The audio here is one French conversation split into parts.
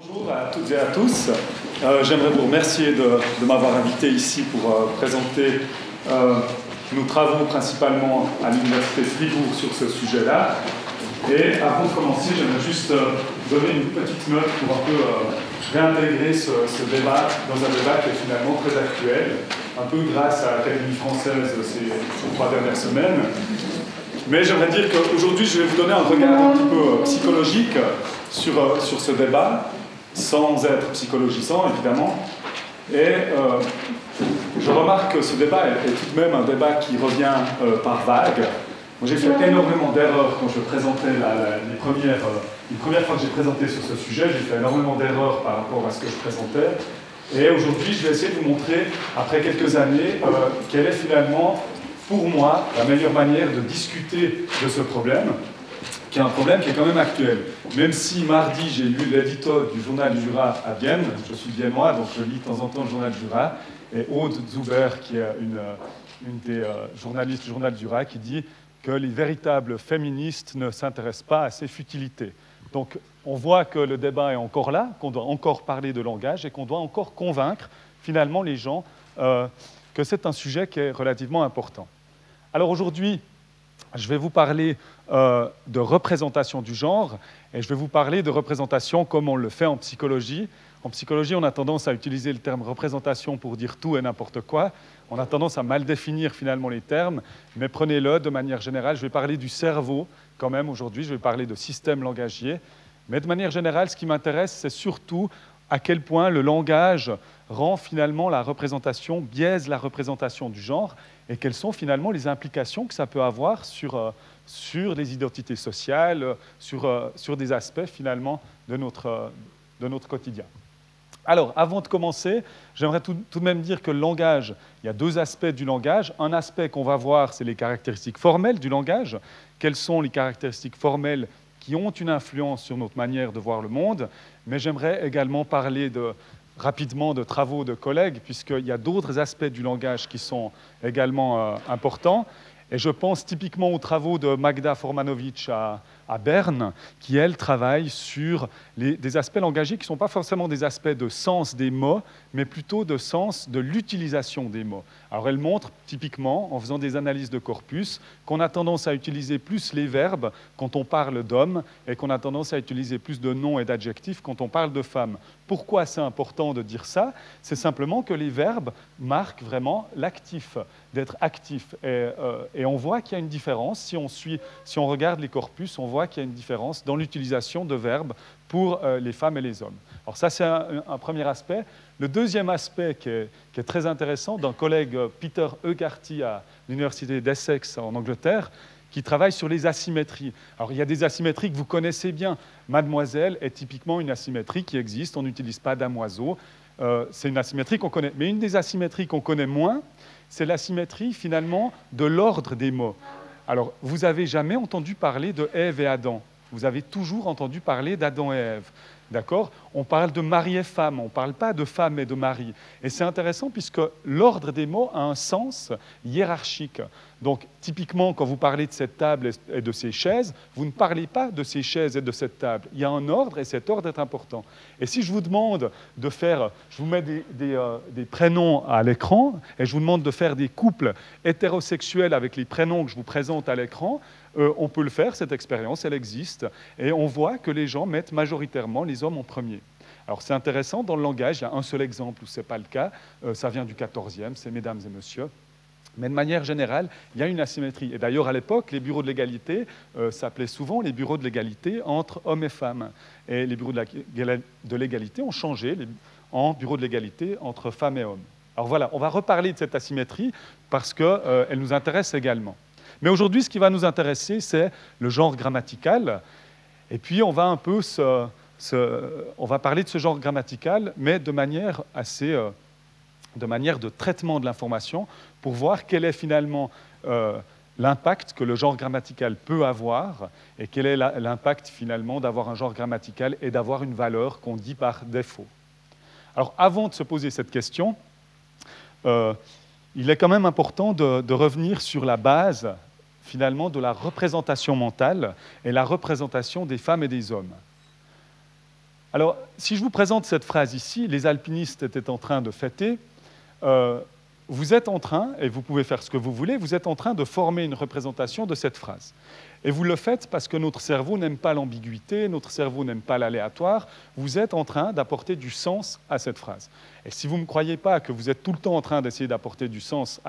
Bonjour à toutes et à tous. J'aimerais vous remercier de m'avoir invité ici pour présenter nos travaux principalement à l'Université de Fribourg sur ce sujet-là. Et avant de commencer, j'aimerais juste donner une petite note pour un peu réintégrer ce débat dans un débat qui est finalement très actuel, un peu grâce à l'Académie française ces 3 dernières semaines. Mais j'aimerais dire qu'aujourd'hui, je vais vous donner un regard un petit peu psychologique sur ce débat, sans être psychologisant, évidemment. Et je remarque que ce débat est tout de même un débat qui revient par vagues. Moi, j'ai fait énormément d'erreurs quand je présentais les premières fois que j'ai présenté sur ce sujet. J'ai fait énormément d'erreurs par rapport à ce que je présentais. Et aujourd'hui, je vais essayer de vous montrer, après quelques années, quelle est finalement, pour moi, la meilleure manière de discuter de ce problème, qui est un problème qui est quand même actuel. Même si mardi, j'ai lu l'édito du Journal du Jura à Vienne, je suis viennois, donc je lis de temps en temps le Journal du Jura, et Aude Zuber, qui est une des journalistes du Journal du Jura, qui dit que les véritables féministes ne s'intéressent pas à ces futilités. Donc on voit que le débat est encore là, qu'on doit encore parler de langage et qu'on doit encore convaincre finalement les gens que c'est un sujet qui est relativement important. Alors aujourd'hui, je vais vous parler de représentation du genre, et je vais vous parler de représentation comme on le fait en psychologie. En psychologie, on a tendance à utiliser le terme représentation pour dire tout et n'importe quoi. On a tendance à mal définir finalement les termes, mais prenez-le de manière générale. Je vais parler du cerveau quand même aujourd'hui, je vais parler de système langagier. Mais de manière générale, ce qui m'intéresse, c'est surtout à quel point le langage rend finalement la représentation, biaise la représentation du genre, et quelles sont finalement les implications que ça peut avoir sur les identités sociales, sur des aspects finalement de notre quotidien. Alors, avant de commencer, j'aimerais tout de même dire que le langage, il y a 2 aspects du langage. Un aspect qu'on va voir, c'est les caractéristiques formelles du langage. Quelles sont les caractéristiques formelles qui ont une influence sur notre manière de voir le monde? Mais j'aimerais également parler rapidement de travaux de collègues, puisqu'il y a d'autres aspects du langage qui sont également importants. Et je pense typiquement aux travaux de Magda Formanovic à Berne, qui, elle, travaille sur des aspects langagiers qui ne sont pas forcément des aspects de sens des mots, mais plutôt de sens de l'utilisation des mots. Alors elle montre typiquement, en faisant des analyses de corpus, qu'on a tendance à utiliser plus les verbes quand on parle d'hommes, et qu'on a tendance à utiliser plus de noms et d'adjectifs quand on parle de femmes. Pourquoi c'est important de dire ça? C'est simplement que les verbes marquent vraiment l'actif, d'être actif. Et on voit qu'il y a une différence, si on regarde les corpus, on voit qu'il y a une différence dans l'utilisation de verbes pour les femmes et les hommes. Alors ça, c'est un premier aspect. Le deuxième aspect qui est très intéressant, d'un collègue Peter Egarty à l'Université d'Essex en Angleterre, qui travaille sur les asymétries. Alors, il y a des asymétries que vous connaissez bien. Mademoiselle est typiquement une asymétrie qui existe. On n'utilise pas damoiseau. C'est une asymétrie qu'on connaît. Mais une des asymétries qu'on connaît moins, c'est l'asymétrie, finalement, de l'ordre des mots. Alors, vous n'avez jamais entendu parler de Ève et Adam. Vous avez toujours entendu parler d'Adam et Ève. D'accord? On parle de mari et femme, on ne parle pas de femme et de mari. Et c'est intéressant puisque l'ordre des mots a un sens hiérarchique. Donc, typiquement, quand vous parlez de cette table et de ces chaises, vous ne parlez pas de ces chaises et de cette table. Il y a un ordre et cet ordre est important. Et si je vous demande de faire, je vous mets des prénoms à l'écran et je vous demande de faire des couples hétérosexuels avec les prénoms que je vous présente à l'écran, on peut le faire, cette expérience, elle existe. Et on voit que les gens mettent majoritairement les hommes en premier. Alors c'est intéressant, dans le langage, il y a un seul exemple où ce n'est pas le cas. Ça vient du 14e, c'est mesdames et messieurs. Mais de manière générale, il y a une asymétrie. Et d'ailleurs, à l'époque, les bureaux de l'égalité s'appelaient souvent les bureaux de l'égalité entre hommes et femmes. Et les bureaux de l'égalité ont changé en bureaux de l'égalité entre femmes et hommes. Alors voilà, on va reparler de cette asymétrie parce qu'elle nous intéresse également. Mais aujourd'hui, ce qui va nous intéresser, c'est le genre grammatical. Et puis, on va un peu on va parler de ce genre grammatical, mais de manière de traitement de l'information, pour voir quel est finalement l'impact que le genre grammatical peut avoir, et quel est l'impact finalement d'avoir un genre grammatical et d'avoir une valeur qu'on dit par défaut. Alors, avant de se poser cette question, il est quand même important de revenir sur la base finalement de la représentation mentale et la représentation des femmes et des hommes. Alors, si je vous présente cette phrase ici, les alpinistes étaient en train de fêter, vous êtes en train, et vous pouvez faire ce que vous voulez, vous êtes en train de former une représentation de cette phrase. Et vous le faites parce que notre cerveau n'aime pas l'ambiguïté, notre cerveau n'aime pas l'aléatoire. Vous êtes en train d'apporter du sens à cette phrase. Et si vous ne me croyez pas que vous êtes tout le temps en train d'essayer d'apporter du sens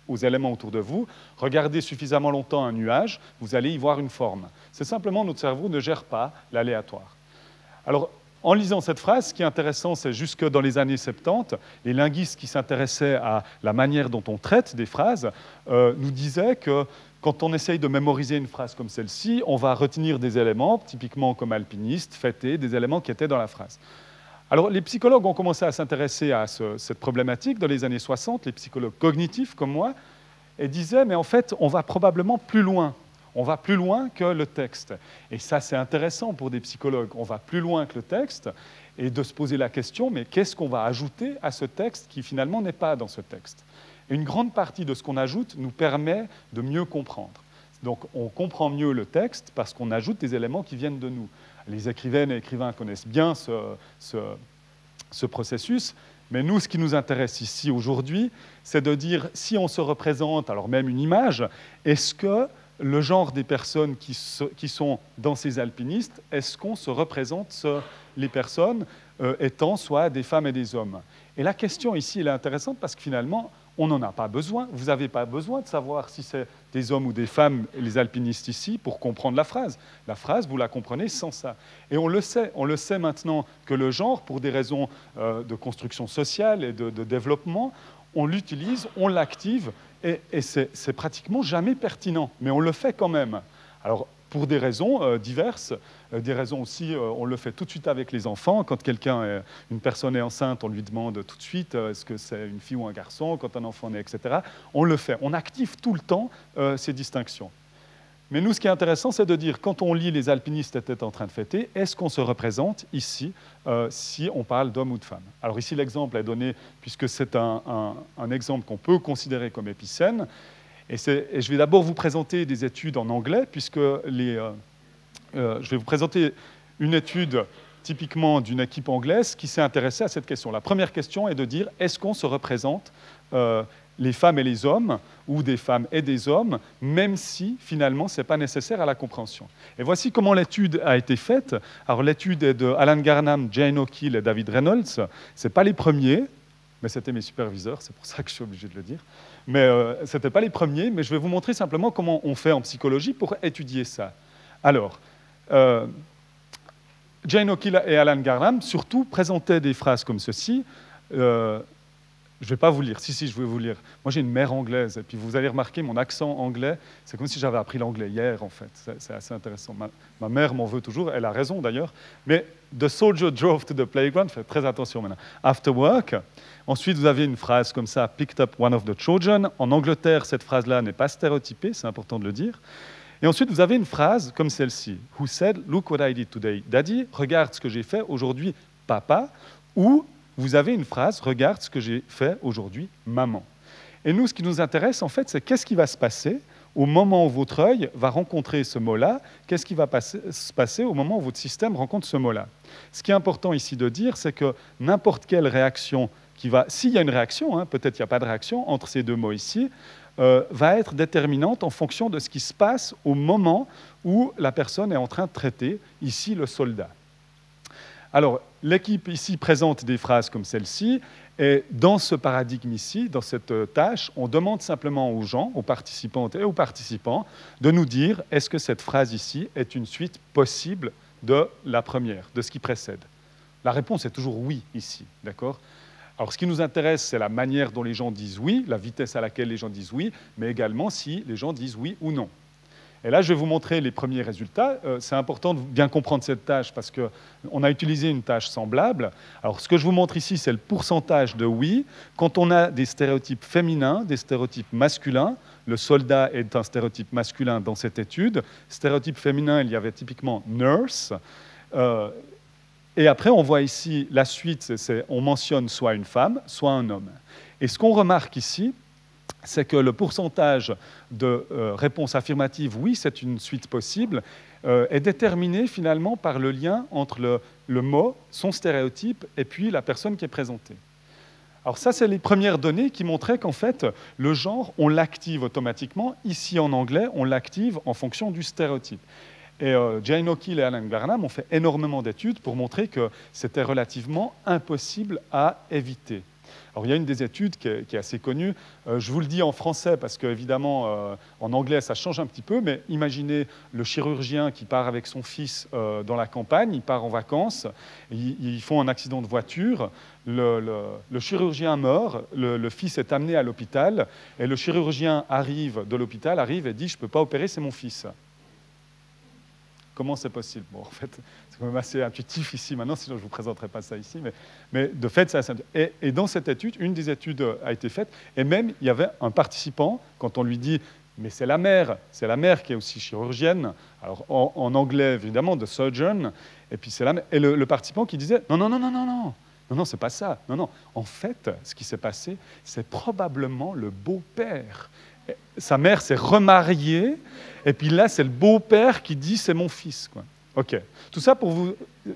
aux éléments autour de vous, regardez suffisamment longtemps un nuage, vous allez y voir une forme. C'est simplement notre cerveau ne gère pas l'aléatoire. Alors, en lisant cette phrase, ce qui est intéressant, c'est jusque dans les années 70, les linguistes qui s'intéressaient à la manière dont on traite des phrases nous disaient que quand on essaye de mémoriser une phrase comme celle-ci, on va retenir des éléments, typiquement comme alpiniste, fêter, des éléments qui étaient dans la phrase. Alors, les psychologues ont commencé à s'intéresser à cette problématique dans les années 60, les psychologues cognitifs comme moi, et disaient, mais en fait, on va probablement plus loin. On va plus loin que le texte. Et ça, c'est intéressant pour des psychologues. On va plus loin que le texte et de se poser la question, mais qu'est-ce qu'on va ajouter à ce texte qui finalement n'est pas dans ce texte? Et une grande partie de ce qu'on ajoute nous permet de mieux comprendre. Donc, on comprend mieux le texte parce qu'on ajoute des éléments qui viennent de nous. Les écrivaines et écrivains connaissent bien ce processus, mais nous, ce qui nous intéresse ici aujourd'hui, c'est de dire, si on se représente, alors même une image, est-ce que le genre des personnes qui sont dans ces alpinistes, est-ce qu'on se représente les personnes étant soit des femmes et des hommes? Et la question ici, elle est intéressante parce que finalement, on n'en a pas besoin. Vous n'avez pas besoin de savoir si c'est des hommes ou des femmes, les alpinistes ici, pour comprendre la phrase. La phrase, vous la comprenez sans ça. Et on le sait maintenant que le genre, pour des raisons de construction sociale et de développement, on l'utilise, on l'active, et c'est pratiquement jamais pertinent, mais on le fait quand même. Alors, pour des raisons diverses, des raisons aussi, on le fait tout de suite avec les enfants. Quand une personne est enceinte, on lui demande tout de suite est-ce que c'est une fille ou un garçon, quand un enfant naît, etc. On le fait, on active tout le temps ces distinctions. Mais nous, ce qui est intéressant, c'est de dire, quand on lit les alpinistes étaient en train de fêter, est-ce qu'on se représente ici si on parle d'homme ou de femme? Alors ici, l'exemple est donné, puisque c'est un exemple qu'on peut considérer comme épicène. Et je vais d'abord vous présenter des études en anglais, puisque je vais vous présenter une étude typiquement d'une équipe anglaise qui s'est intéressée à cette question. La première question est de dire, est-ce qu'on se représente les femmes et les hommes, ou des femmes et des hommes, même si, finalement, ce n'est pas nécessaire à la compréhension. Et voici comment l'étude a été faite. Alors, l'étude est de Alan Garnham, Jane O'Keel et David Reynolds. Ce n'est pas les premiers, mais c'était mes superviseurs, c'est pour ça que je suis obligé de le dire. Mais ce n'étaient pas les premiers, mais je vais vous montrer simplement comment on fait en psychologie pour étudier ça. Alors, Jane O'Keel et Alan Garnham, surtout, présentaient des phrases comme ceci. Je ne vais pas vous lire. Si, je vais vous lire. Moi, j'ai une mère anglaise, et puis vous allez remarquer mon accent anglais. C'est comme si j'avais appris l'anglais hier, en fait. C'est assez intéressant. Ma mère m'en veut toujours. Elle a raison, d'ailleurs. Mais « The soldier drove to the playground », faites très attention maintenant. « After work ». Ensuite, vous avez une phrase comme ça, « picked up one of the children ». En Angleterre, cette phrase-là n'est pas stéréotypée, c'est important de le dire. Et ensuite, vous avez une phrase comme celle-ci, « Who said, look what I did today, Daddy ». Regarde ce que j'ai fait aujourd'hui, papa. Ou vous avez une phrase, regarde ce que j'ai fait aujourd'hui, maman. Et nous, ce qui nous intéresse, en fait, c'est qu'est-ce qui va se passer au moment où votre œil va rencontrer ce mot-là, qu'est-ce qui va se passer au moment où votre système rencontre ce mot-là. Ce qui est important ici de dire, c'est que n'importe quelle réaction qui va, s'il y a une réaction, peut-être il n'y a pas de réaction entre ces deux mots ici, va être déterminante en fonction de ce qui se passe au moment où la personne est en train de traiter, ici, le soldat. Alors, l'équipe ici présente des phrases comme celle-ci, et dans ce paradigme ici, dans cette tâche, on demande simplement aux gens, aux participantes et aux participants, de nous dire est-ce que cette phrase ici est une suite possible de la première, de ce qui précède. La réponse est toujours oui ici, d'accord ? Alors, ce qui nous intéresse, c'est la manière dont les gens disent oui, la vitesse à laquelle les gens disent oui, mais également si les gens disent oui ou non. Et là, je vais vous montrer les premiers résultats. C'est important de bien comprendre cette tâche parce qu'on a utilisé une tâche semblable. Alors, ce que je vous montre ici, c'est le pourcentage de oui. Quand on a des stéréotypes féminins, des stéréotypes masculins, le soldat est un stéréotype masculin dans cette étude. Stéréotype féminin, il y avait typiquement nurse. Et après, on voit ici la suite, on mentionne soit une femme, soit un homme. Et ce qu'on remarque ici, c'est que le pourcentage de réponses affirmatives, oui, c'est une suite possible, est déterminé finalement par le lien entre le le mot, son stéréotype, et puis la personne qui est présentée. Alors ça, c'est les premières données qui montraient qu'en fait, le genre, on l'active automatiquement. Ici, en anglais, on l'active en fonction du stéréotype. Et Jane O'Keel et Alan Barnum ont fait énormément d'études pour montrer que c'était relativement impossible à éviter. Alors, il y a une des études qui est assez connue. Je vous le dis en français parce qu'évidemment, en anglais, ça change un petit peu, mais imaginez le chirurgien qui part avec son fils dans la campagne, il part en vacances, ils font un accident de voiture, le chirurgien meurt, le fils est amené à l'hôpital, et le chirurgien de l'hôpital arrive et dit « je ne peux pas opérer, c'est mon fils ». Comment c'est possible? Bon, en fait, c'est quand même assez intuitif ici maintenant, sinon je ne vous présenterai pas ça ici. Mais de fait, c'est assez intuitif. Et dans cette étude, une des études a été faite, et même il y avait un participant, quand on lui dit « mais c'est la mère qui est aussi chirurgienne », alors en anglais, évidemment, « the surgeon », et puis c'est la mère. Et le participant qui disait « non, c'est pas ça. Non. En fait, ce qui s'est passé, c'est probablement le beau-père. Sa mère s'est remariée, et puis là, c'est le beau-père qui dit « c'est mon fils ». OK. Tout ça pour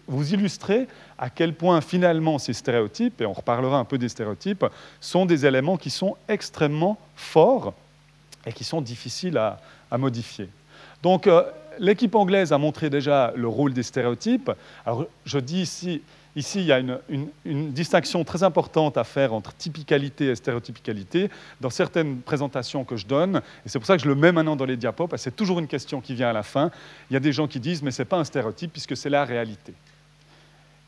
vous illustrer à quel point, finalement, ces stéréotypes, et on reparlera un peu des stéréotypes, sont des éléments qui sont extrêmement forts et qui sont difficiles à modifier. Donc, l'équipe anglaise a montré déjà le rôle des stéréotypes. Alors, je dis ici, il y a une distinction très importante à faire entre typicalité et stéréotypicalité dans certaines présentations que je donne, et c'est pour ça que je le mets maintenant dans les diapos, parce que c'est toujours une question qui vient à la fin. Il y a des gens qui disent « mais ce n'est pas un stéréotype puisque c'est la réalité ».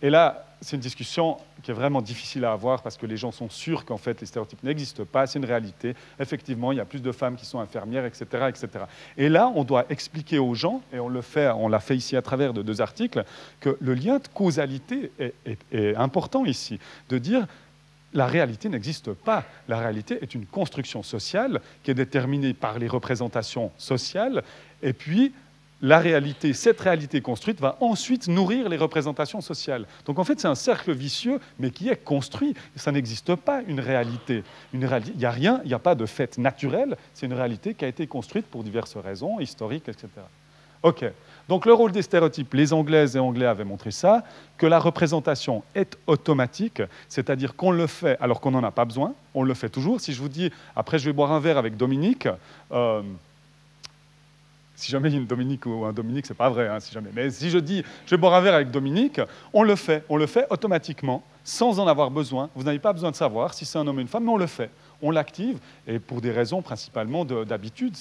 Et là, c'est une discussion qui est vraiment difficile à avoir parce que les gens sont sûrs qu'en fait les stéréotypes n'existent pas, c'est une réalité. Effectivement, il y a plus de femmes qui sont infirmières, etc., etc. Et là, on doit expliquer aux gens, et on l'a fait ici à travers de 2 articles, que le lien de causalité est important ici, de dire la réalité n'existe pas. La réalité est une construction sociale qui est déterminée par les représentations sociales, et puis la réalité, cette réalité construite va ensuite nourrir les représentations sociales. Donc en fait, c'est un cercle vicieux, mais qui est construit. Ça n'existe pas une réalité. Il n'y a rien, il n'y a pas de fait naturel, c'est une réalité qui a été construite pour diverses raisons, historiques, etc. OK. Donc le rôle des stéréotypes, les Anglaises et Anglais avaient montré ça, que la représentation est automatique, c'est-à-dire qu'on le fait alors qu'on n'en a pas besoin, on le fait toujours. Si je vous dis, après je vais boire un verre avec Dominique, si jamais il y a une Dominique ou un Dominique, c'est pas vrai, hein, si jamais. Mais si je dis « je vais boire un verre avec Dominique », on le fait automatiquement, sans en avoir besoin. Vous n'avez pas besoin de savoir si c'est un homme ou une femme, mais on le fait. On l'active, et pour des raisons principalement d'habitude,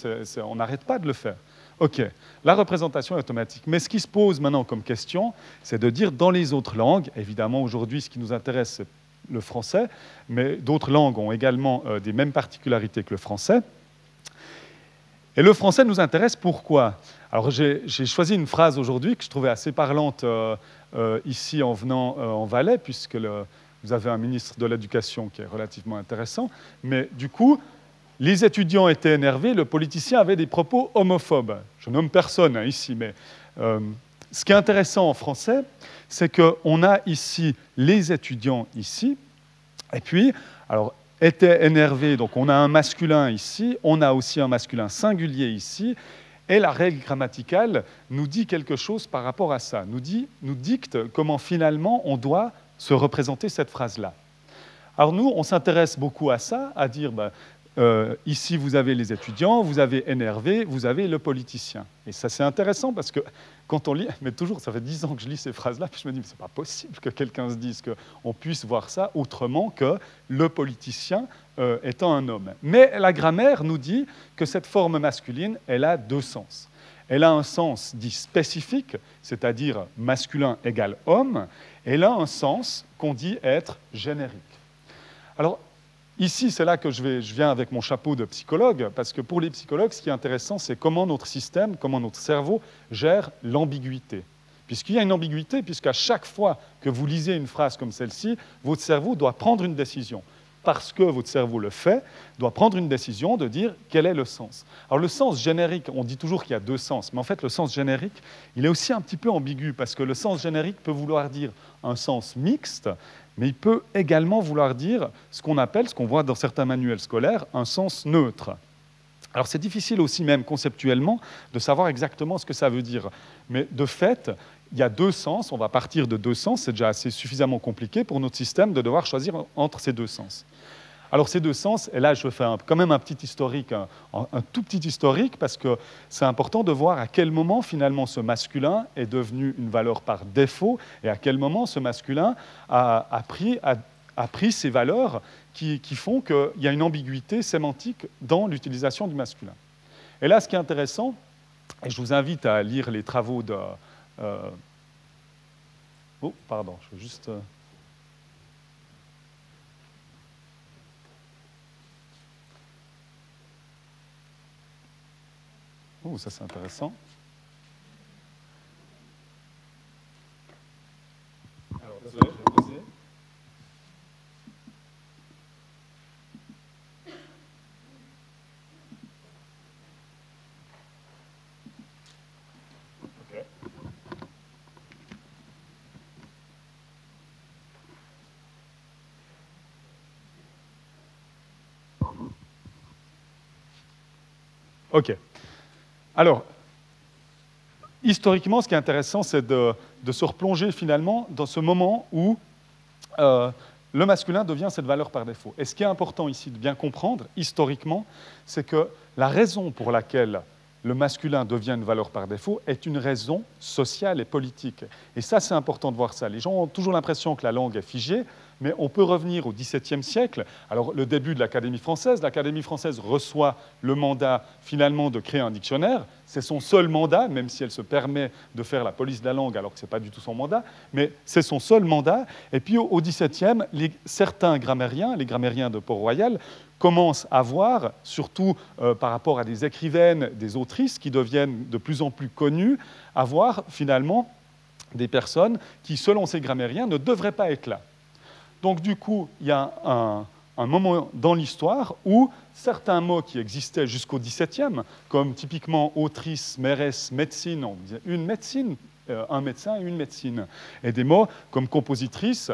on n'arrête pas de le faire. OK, la représentation est automatique. Mais ce qui se pose maintenant comme question, c'est de dire dans les autres langues, évidemment aujourd'hui ce qui nous intéresse c'est le français, mais d'autres langues ont également des mêmes particularités que le français. Et le français nous intéresse pourquoi? Alors j'ai choisi une phrase aujourd'hui que je trouvais assez parlante ici en venant en Valais, puisque vous avez un ministre de l'Éducation qui est relativement intéressant, mais du coup, les étudiants étaient énervés, le politicien avait des propos homophobes. Je nomme personne hein, ici, mais ce qui est intéressant en français, c'est qu'on a ici les étudiants ici, et puis, alors, était énervé, donc on a un masculin ici, on a aussi un masculin singulier ici, et la règle grammaticale nous dit quelque chose par rapport à ça, nous dicte comment finalement on doit se représenter cette phrase-là. Alors nous, on s'intéresse beaucoup à ça, à dire, ici vous avez les étudiants, vous avez énervé, vous avez le politicien. Et ça c'est intéressant parce que quand on lit, mais toujours, ça fait 10 ans que je lis ces phrases-là, puis je me dis, mais c'est pas possible que quelqu'un se dise qu'on puisse voir ça autrement que le politicien étant un homme. Mais la grammaire nous dit que cette forme masculine, elle a 2 sens. Elle a un sens dit spécifique, c'est-à-dire masculin égale homme, et elle a un sens qu'on dit être générique. Alors, ici, c'est là que je viens avec mon chapeau de psychologue, parce que pour les psychologues, ce qui est intéressant, c'est comment notre système, comment notre cerveau gère l'ambiguïté. Puisqu'il y a une ambiguïté, puisqu'à chaque fois que vous lisez une phrase comme celle-ci, votre cerveau doit prendre une décision. Parce que votre cerveau le fait, doit prendre une décision de dire quel est le sens. Alors le sens générique, on dit toujours qu'il y a 2 sens, mais en fait le sens générique, il est aussi un petit peu ambigu, parce que le sens générique peut vouloir dire un sens mixte, mais il peut également vouloir dire ce qu'on appelle, ce qu'on voit dans certains manuels scolaires, un sens neutre. Alors c'est difficile aussi même conceptuellement de savoir exactement ce que ça veut dire, mais de fait, il y a deux sens, on va partir de deux sens, c'est déjà assez suffisamment compliqué pour notre système de devoir choisir entre ces deux sens. Alors ces deux sens, et là je fais quand même un petit historique, un tout petit historique, parce que c'est important de voir à quel moment finalement ce masculin est devenu une valeur par défaut, et à quel moment ce masculin a pris ces valeurs qui font qu'il y a une ambiguïté sémantique dans l'utilisation du masculin. Et là, ce qui est intéressant, et je vous invite à lire les travaux de... Oh, pardon, je veux juste... Oh, ça c'est intéressant. Alors, désolé, je vais poser. OK. Alors, historiquement, ce qui est intéressant, c'est de se replonger finalement dans ce moment où le masculin devient cette valeur par défaut. Et ce qui est important ici de bien comprendre, historiquement, c'est que la raison pour laquelle le masculin devient une valeur par défaut est une raison sociale et politique. Et ça, c'est important de voir ça. Les gens ont toujours l'impression que la langue est figée, mais on peut revenir au XVIIe siècle. Alors, le début de l'Académie française reçoit le mandat, finalement, de créer un dictionnaire. C'est son seul mandat, même si elle se permet de faire la police de la langue, alors que ce n'est pas du tout son mandat, mais c'est son seul mandat. Et puis, au XVIIe, certains grammairiens, les grammairiens de Port-Royal, commencent à voir, surtout par rapport à des écrivaines, des autrices qui deviennent de plus en plus connues, à voir, finalement, des personnes qui, selon ces grammairiens, ne devraient pas être là. Donc, du coup, il y a un moment dans l'histoire où certains mots qui existaient jusqu'au XVIIe, comme typiquement autrice, mairesse, médecine, on disait une médecine, un médecin et une médecine, et des mots comme compositrice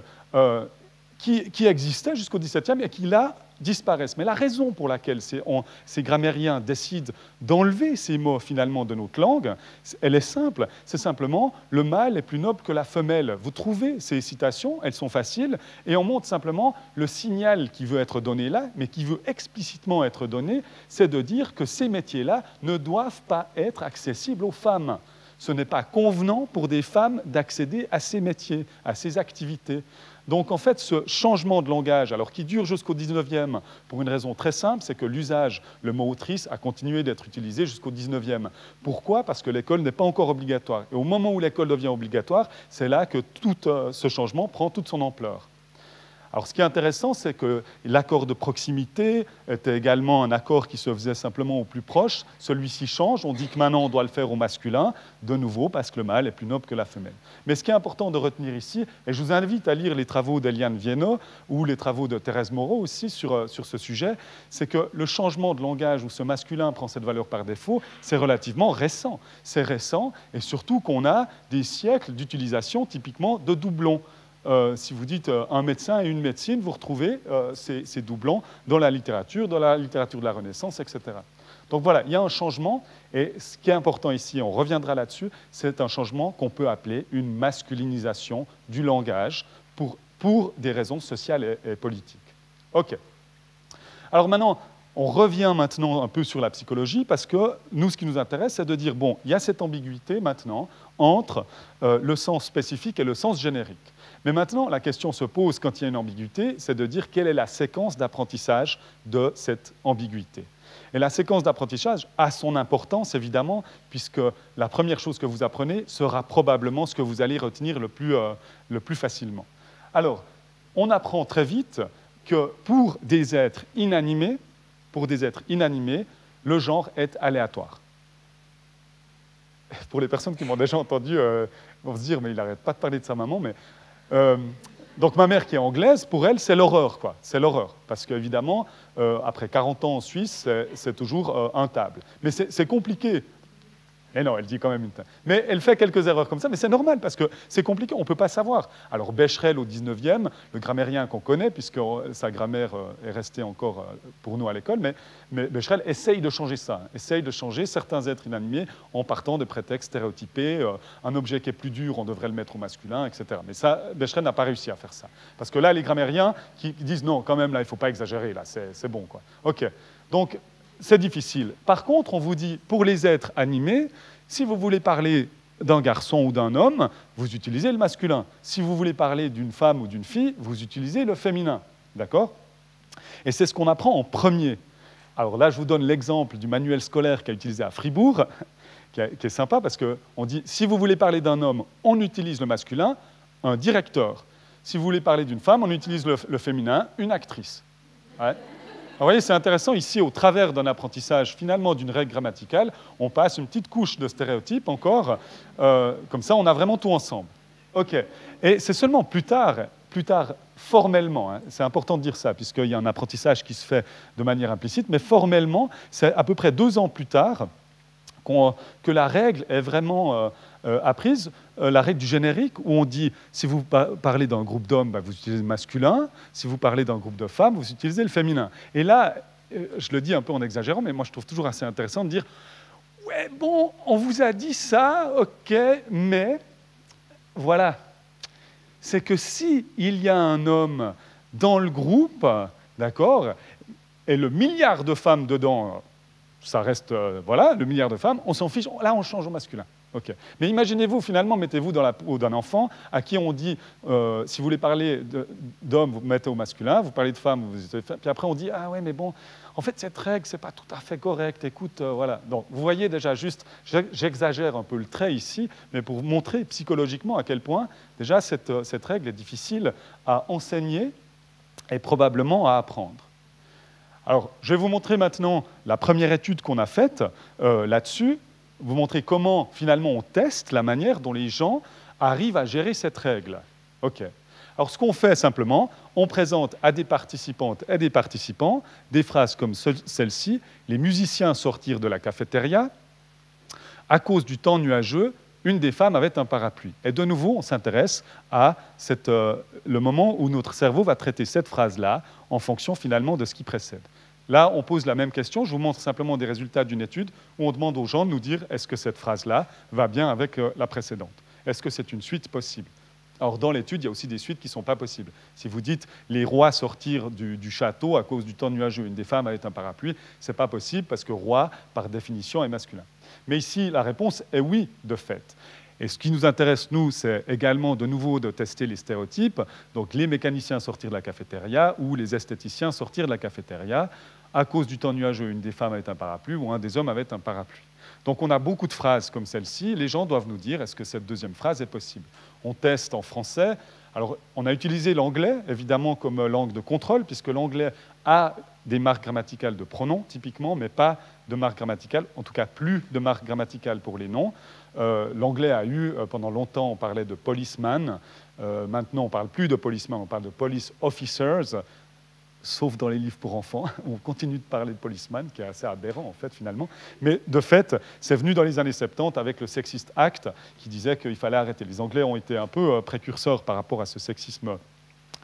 qui existaient jusqu'au XVIIe et qui, là, disparaissent. Mais la raison pour laquelle ces grammairiens décident d'enlever ces mots finalement de notre langue, elle est simple. C'est simplement le mâle est plus noble que la femelle. Vous trouvez ces citations, elles sont faciles, et on montre simplement le signal qui veut être donné là, mais qui veut explicitement être donné, c'est de dire que ces métiers-là ne doivent pas être accessibles aux femmes. Ce n'est pas convenant pour des femmes d'accéder à ces métiers, à ces activités. Donc, en fait, ce changement de langage, alors qui dure jusqu'au XIXe, pour une raison très simple, c'est que l'usage, le mot autrice, a continué d'être utilisé jusqu'au XIXe. Pourquoi? Parce que l'école n'est pas encore obligatoire. Et au moment où l'école devient obligatoire, c'est là que tout ce changement prend toute son ampleur. Alors, ce qui est intéressant, c'est que l'accord de proximité était également un accord qui se faisait simplement au plus proche. Celui-ci change. On dit que maintenant, on doit le faire au masculin, de nouveau, parce que le mâle est plus noble que la femelle. Mais ce qui est important de retenir ici, et je vous invite à lire les travaux d'Eliane Viennot ou les travaux de Thérèse Moreau aussi sur ce sujet, c'est que le changement de langage où ce masculin prend cette valeur par défaut, c'est relativement récent. C'est récent, et surtout qu'on a des siècles d'utilisation typiquement de doublons. Si vous dites un médecin et une médecine, vous retrouvez ces doublons dans la littérature de la Renaissance, etc. Donc voilà, il y a un changement, et ce qui est important ici, on reviendra là-dessus, c'est un changement qu'on peut appeler une masculinisation du langage pour des raisons sociales et politiques. OK. Alors maintenant, on revient maintenant un peu sur la psychologie, parce que nous, ce qui nous intéresse, c'est de dire, bon, il y a cette ambiguïté maintenant entre le sens spécifique et le sens générique. Mais maintenant, la question se pose, quand il y a une ambiguïté, c'est de dire quelle est la séquence d'apprentissage de cette ambiguïté. Et la séquence d'apprentissage a son importance, évidemment, puisque la première chose que vous apprenez sera probablement ce que vous allez retenir le plus facilement. Alors, on apprend très vite que pour des êtres inanimés, le genre est aléatoire. Pour les personnes qui m'ont déjà entendu vont se dire, mais il n'arrête pas de parler de sa maman, mais... donc ma mère qui est anglaise, pour elle, c'est l'horreur, quoi. C'est l'horreur, parce qu'évidemment, après 40 ans en Suisse, c'est toujours intable. Mais c'est compliqué. Et non, elle dit quand même une... Mais elle fait quelques erreurs comme ça, mais c'est normal, parce que c'est compliqué, on ne peut pas savoir. Alors Becherel au 19e, le grammairien qu'on connaît, puisque sa grammaire est restée encore pour nous à l'école, mais Becherel essaye de changer ça, essaye de changer certains êtres inanimés en partant de prétextes stéréotypés. Un objet qui est plus dur, on devrait le mettre au masculin, etc. Mais ça, Becherel n'a pas réussi à faire ça. Parce que là, les grammairiens qui disent non, quand même, là, il ne faut pas exagérer, là, c'est bon, quoi. OK. Donc, c'est difficile. Par contre, on vous dit, pour les êtres animés, si vous voulez parler d'un garçon ou d'un homme, vous utilisez le masculin. Si vous voulez parler d'une femme ou d'une fille, vous utilisez le féminin. D'accord? Et c'est ce qu'on apprend en premier. Alors là, je vous donne l'exemple du manuel scolaire qu'a utilisé à Fribourg, qui est sympa, parce qu'on dit, si vous voulez parler d'un homme, on utilise le masculin, un directeur. Si vous voulez parler d'une femme, on utilise le féminin, une actrice. Ouais. Vous voyez, c'est intéressant, ici, au travers d'un apprentissage, finalement, d'une règle grammaticale, on passe une petite couche de stéréotypes encore, comme ça, on a vraiment tout ensemble. OK. Et c'est seulement plus tard formellement, hein, c'est important de dire ça, puisqu'il y a un apprentissage qui se fait de manière implicite, mais formellement, c'est à peu près 2 ans plus tard que la règle est vraiment apprise, la règle du générique, où on dit, si vous parlez d'un groupe d'hommes, bah, vous utilisez le masculin, si vous parlez d'un groupe de femmes, vous utilisez le féminin. Et là, je le dis un peu en exagérant, mais moi je trouve toujours assez intéressant de dire, ouais, bon, on vous a dit ça, OK, mais voilà, c'est que s'il y a un homme dans le groupe, d'accord, et le milliard de femmes dedans, ça reste, voilà, le milliard de femmes, on s'en fiche, là on change au masculin. Okay. Mais imaginez-vous, finalement, mettez-vous dans la peau d'un enfant à qui on dit, si vous voulez parler d'homme, vous mettez au masculin, vous parlez de femme, puis après on dit, ah ouais, mais bon, en fait cette règle, c'est pas tout à fait correct, écoute, voilà. Donc vous voyez déjà juste, j'exagère un peu le trait ici, mais pour vous montrer psychologiquement à quel point, déjà, cette règle est difficile à enseigner et probablement à apprendre. Alors, je vais vous montrer maintenant la première étude qu'on a faite là-dessus, vous montrer comment, finalement, on teste la manière dont les gens arrivent à gérer cette règle. OK. Alors, ce qu'on fait simplement, on présente à des participantes et des participants des phrases comme celle-ci, « Les musiciens sortirent de la cafétéria. À cause du temps nuageux, une des femmes avait un parapluie. » Et de nouveau, on s'intéresse à le moment où notre cerveau va traiter cette phrase-là en fonction, finalement, de ce qui précède. Là, on pose la même question. Je vous montre simplement des résultats d'une étude où on demande aux gens de nous dire est-ce que cette phrase-là va bien avec la précédente? Est-ce que c'est une suite possible? Or, dans l'étude, il y a aussi des suites qui ne sont pas possibles. Si vous dites « les rois sortirent du château à cause du temps nuageux, une des femmes avait un parapluie », ce n'est pas possible parce que « roi », par définition, est masculin. Mais ici, la réponse est oui, de fait. Et ce qui nous intéresse, nous, c'est également de nouveau de tester les stéréotypes. Donc, les mécaniciens sortir de la cafétéria ou les esthéticiens sortir de la cafétéria. À cause du temps nuageux, une des femmes avait un parapluie ou un des hommes avait un parapluie. Donc on a beaucoup de phrases comme celle-ci. Les gens doivent nous dire est-ce que cette deuxième phrase est possible. On teste en français. Alors on a utilisé l'anglais, évidemment, comme langue de contrôle, puisque l'anglais a des marques grammaticales de pronoms, typiquement, mais pas de marques grammaticales, en tout cas plus de marques grammaticales pour les noms. L'anglais a eu, pendant longtemps, on parlait de policeman. Maintenant, on ne parle plus de policeman, on parle de police officers, sauf dans les livres pour enfants, on continue de parler de policeman, qui est assez aberrant, en fait, finalement. Mais, de fait, c'est venu dans les années 70 avec le Sexist Act, qui disait qu'il fallait arrêter. Les Anglais ont été un peu précurseurs par rapport à ce sexisme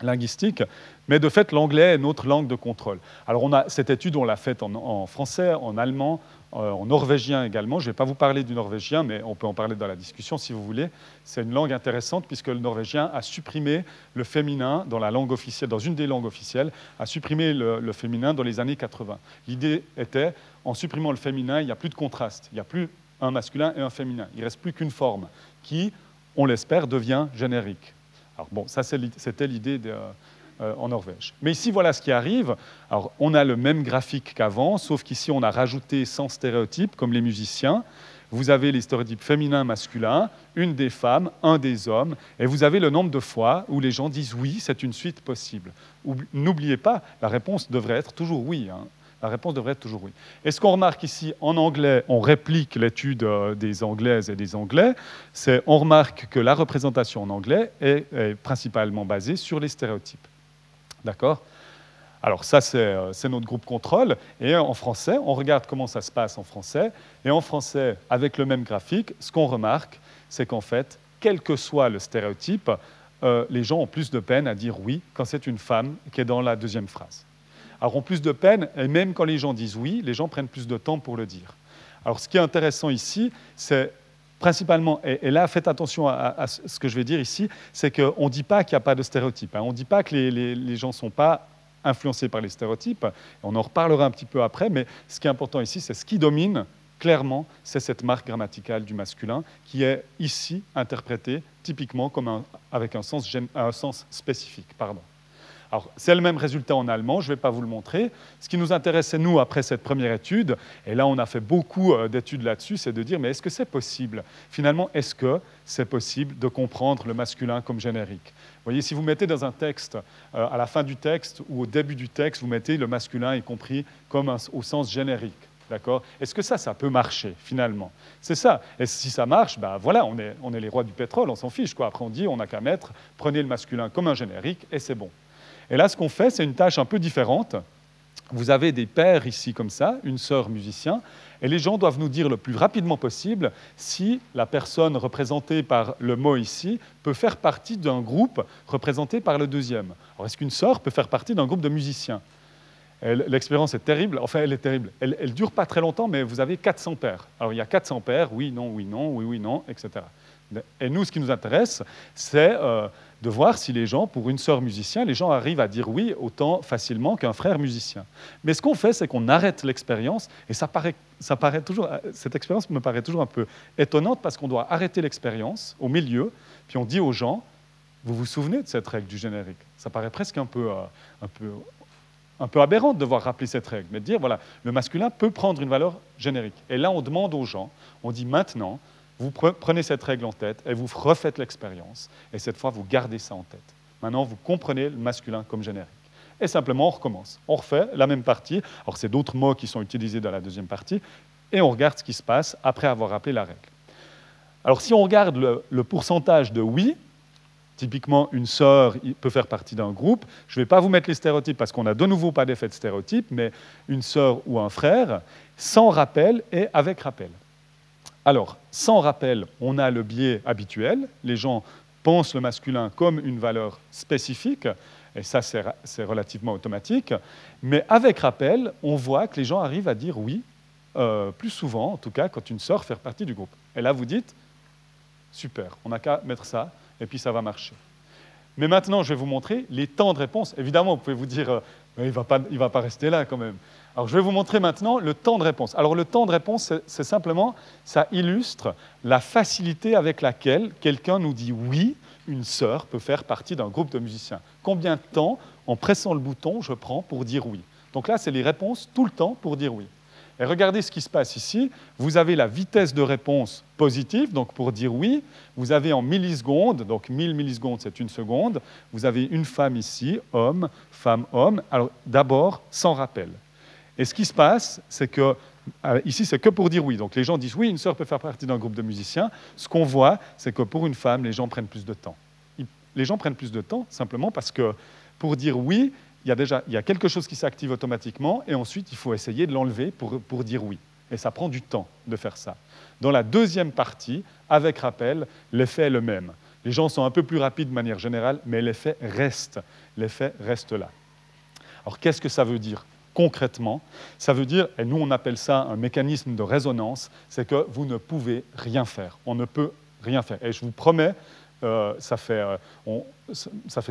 linguistique, mais de fait, l'anglais est notre langue de contrôle. Alors, cette étude, on l'a faite en français, en allemand, en norvégien également. Je ne vais pas vous parler du norvégien, mais on peut en parler dans la discussion si vous voulez. C'est une langue intéressante puisque le norvégien a supprimé le féminin dans la langue officielle, dans une des langues officielles, a supprimé le féminin dans les années 80. L'idée était, en supprimant le féminin, il n'y a plus de contraste. Il n'y a plus un masculin et un féminin. Il ne reste plus qu'une forme qui, on l'espère, devient générique. Alors bon, ça c'était l'idée en Norvège. Mais ici, voilà ce qui arrive. Alors, on a le même graphique qu'avant, sauf qu'ici, on a rajouté 100 stéréotypes, comme les musiciens. Vous avez les stéréotypes féminins, masculins, une des femmes, un des hommes, et vous avez le nombre de fois où les gens disent « oui, c'est une suite possible ». N'oubliez pas, la réponse devrait être toujours « oui ». La réponse devrait être toujours oui. Et ce qu'on remarque ici, en anglais, on réplique l'étude des Anglaises et des Anglais, on remarque que la représentation en anglais est principalement basée sur les stéréotypes. D'accord? Alors ça, c'est notre groupe contrôle. Et en français, on regarde comment ça se passe en français. Et en français, avec le même graphique, ce qu'on remarque, c'est qu'en fait, quel que soit le stéréotype, les gens ont plus de peine à dire oui quand c'est une femme qui est dans la deuxième phrase. Alors, ont plus de peine, et même quand les gens disent oui, les gens prennent plus de temps pour le dire. Alors, ce qui est intéressant ici, c'est principalement, et là, faites attention à ce que je vais dire ici, c'est qu'on ne dit pas qu'il n'y a pas de stéréotypes. On ne dit pas que les gens ne sont pas influencés par les stéréotypes. On en reparlera un petit peu après, mais ce qui est important ici, c'est ce qui domine, clairement, c'est cette marque grammaticale du masculin qui est ici interprétée typiquement comme avec un sens spécifique. Pardon. Alors, c'est le même résultat en allemand, je ne vais pas vous le montrer. Ce qui nous intéressait, nous, après cette première étude, et là on a fait beaucoup d'études là-dessus, c'est de dire, mais est-ce que c'est possible? Finalement, est-ce que c'est possible de comprendre le masculin comme générique? Vous voyez, si vous mettez dans un texte, à la fin du texte ou au début du texte, vous mettez le masculin y compris comme au sens générique. D'accord? Est-ce que ça peut marcher, finalement? C'est ça. Et si ça marche, ben voilà, on est les rois du pétrole, on s'en fiche, quoi. Après, on dit, on n'a qu'à mettre, prenez le masculin comme un générique, et c'est bon. Et là, ce qu'on fait, c'est une tâche un peu différente. Vous avez des pairs ici, comme ça, une sœur musicien, et les gens doivent nous dire le plus rapidement possible si la personne représentée par le mot ici peut faire partie d'un groupe représenté par le deuxième. Alors, est-ce qu'une sœur peut faire partie d'un groupe de musiciens? L'expérience est terrible, enfin elle est terrible. Elle ne dure pas très longtemps, mais vous avez 400 paires. Alors il y a 400 paires, oui, non, oui, non, oui, oui, non, etc. Et nous, ce qui nous intéresse, c'est de voir si les gens, pour une sœur musicien, les gens arrivent à dire oui autant facilement qu'un frère musicien. Mais ce qu'on fait, c'est qu'on arrête l'expérience, et ça paraît toujours, cette expérience me paraît toujours un peu étonnante, parce qu'on doit arrêter l'expérience au milieu, puis on dit aux gens, vous vous souvenez de cette règle du générique? Ça paraît presque un peu aberrant de devoir rappeler cette règle, mais de dire, voilà, le masculin peut prendre une valeur générique. Et là, on demande aux gens, on dit maintenant, vous prenez cette règle en tête et vous refaites l'expérience, et cette fois, vous gardez ça en tête. Maintenant, vous comprenez le masculin comme générique. Et simplement, on recommence. On refait la même partie. Alors, c'est d'autres mots qui sont utilisés dans la deuxième partie, et on regarde ce qui se passe après avoir rappelé la règle. Alors, si on regarde le pourcentage de oui, typiquement, une sœur peut faire partie d'un groupe. Je ne vais pas vous mettre les stéréotypes parce qu'on n'a de nouveau pas d'effet de stéréotype, mais une sœur ou un frère, sans rappel et avec rappel. Alors, sans rappel, on a le biais habituel. Les gens pensent le masculin comme une valeur spécifique, et ça, c'est relativement automatique. Mais avec rappel, on voit que les gens arrivent à dire oui, plus souvent, en tout cas, quand une sœur fait partie du groupe. Et là, vous dites, super, on n'a qu'à mettre ça, et puis ça va marcher. Mais maintenant, je vais vous montrer les temps de réponse. Évidemment, vous pouvez vous dire, il ne va pas rester là quand même. Alors, je vais vous montrer maintenant le temps de réponse. Alors, le temps de réponse, c'est simplement, ça illustre la facilité avec laquelle quelqu'un nous dit oui, une sœur peut faire partie d'un groupe de musiciens. Combien de temps, en pressant le bouton, je prends pour dire oui? Donc là, c'est les réponses tout le temps pour dire oui. Et regardez ce qui se passe ici. Vous avez la vitesse de réponse positive, donc pour dire oui. Vous avez en millisecondes, donc 1000 millisecondes, c'est une seconde. Vous avez une femme ici, homme, femme, homme. Alors d'abord, sans rappel. Et ce qui se passe, c'est que, ici, c'est que pour dire oui. Donc les gens disent oui, une sœur peut faire partie d'un groupe de musiciens. Ce qu'on voit, c'est que pour une femme, les gens prennent plus de temps. Les gens prennent plus de temps simplement parce que pour dire oui, il y a quelque chose qui s'active automatiquement, et ensuite, il faut essayer de l'enlever pour dire oui. Et ça prend du temps de faire ça. Dans la deuxième partie, avec rappel, l'effet est le même. Les gens sont un peu plus rapides de manière générale, mais l'effet reste. L'effet reste là. Alors, qu'est-ce que ça veut dire concrètement? Ça veut dire, et nous on appelle ça un mécanisme de résonance, c'est que vous ne pouvez rien faire. On ne peut rien faire. Et je vous promets, ça fait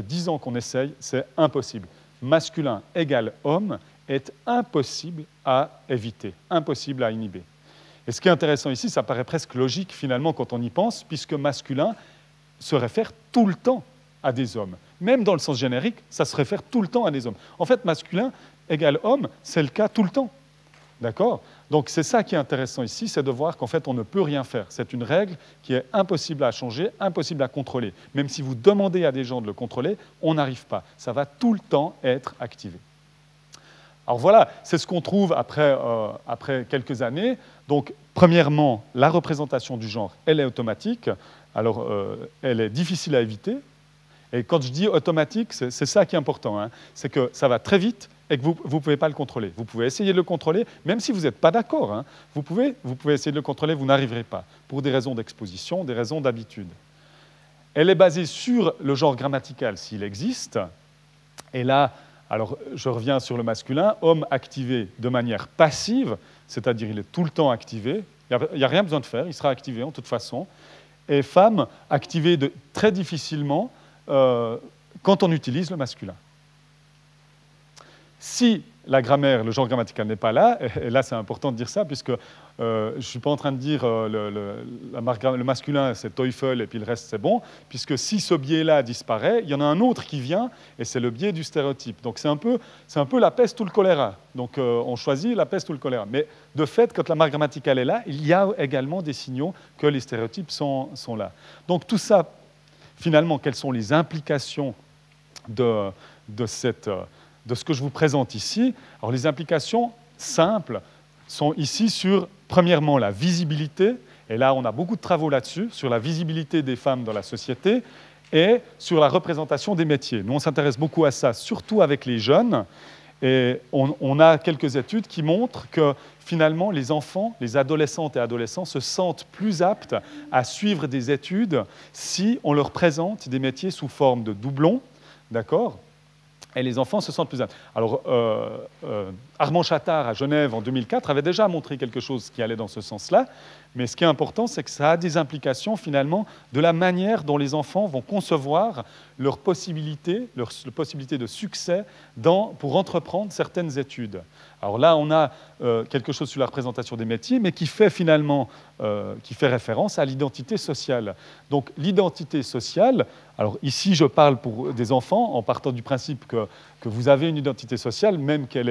10 ans qu'on essaye, c'est impossible. Masculin égale homme est impossible à éviter, impossible à inhiber. Et ce qui est intéressant ici, ça paraît presque logique finalement quand on y pense, puisque masculin se réfère tout le temps à des hommes. Même dans le sens générique, ça se réfère tout le temps à des hommes. En fait, masculin égale homme, c'est le cas tout le temps. D'accord? Donc c'est ça qui est intéressant ici, c'est de voir qu'en fait on ne peut rien faire. C'est une règle qui est impossible à changer, impossible à contrôler. Même si vous demandez à des gens de le contrôler, on n'arrive pas. Ça va tout le temps être activé. Alors voilà, c'est ce qu'on trouve après quelques années. Donc premièrement, la représentation du genre, elle est automatique. Alors elle est difficile à éviter. Et quand je dis automatique, c'est ça qui est important. Hein. C'est que ça va très vite et que vous ne pouvez pas le contrôler. Vous pouvez essayer de le contrôler, même si vous n'êtes pas d'accord. Hein, vous pouvez essayer de le contrôler, vous n'arriverez pas, pour des raisons d'exposition, des raisons d'habitude. Elle est basée sur le genre grammatical, s'il existe. Et là, alors je reviens sur le masculin, homme activé de manière passive, c'est-à-dire il est tout le temps activé, il n'y a rien besoin de faire, il sera activé en toute façon. Et femme activée très difficilement quand on utilise le masculin. Si la grammaire, le genre grammatical n'est pas là, et là c'est important de dire ça, puisque je ne suis pas en train de dire le masculin c'est Teufel et puis le reste c'est bon, puisque si ce biais-là disparaît, il y en a un autre qui vient, et c'est le biais du stéréotype. Donc c'est un peu la peste ou le choléra. Donc on choisit la peste ou le choléra. Mais de fait, quand la marque grammaticale est là, il y a également des signaux que les stéréotypes sont là. Donc tout ça, finalement, quelles sont les implications de ce que je vous présente ici? Alors les implications simples sont ici sur, premièrement, la visibilité, et là on a beaucoup de travaux là-dessus, sur la visibilité des femmes dans la société, et sur la représentation des métiers. Nous on s'intéresse beaucoup à ça, surtout avec les jeunes, et on a quelques études qui montrent que finalement les enfants, les adolescentes et adolescents se sentent plus aptes à suivre des études si on leur présente des métiers sous forme de doublons, d'accord ? Et les enfants se sentent plus aptes. Alors, Armand Chattard, à Genève, en 2004, avait déjà montré quelque chose qui allait dans ce sens-là, mais ce qui est important, c'est que ça a des implications, finalement, de la manière dont les enfants vont concevoir leur possibilité de succès pour entreprendre certaines études. Alors là, on a quelque chose sur la représentation des métiers, mais qui fait finalement qui fait référence à l'identité sociale. Donc l'identité sociale, alors ici je parle pour des enfants en partant du principe que vous avez une identité sociale, même qu'elle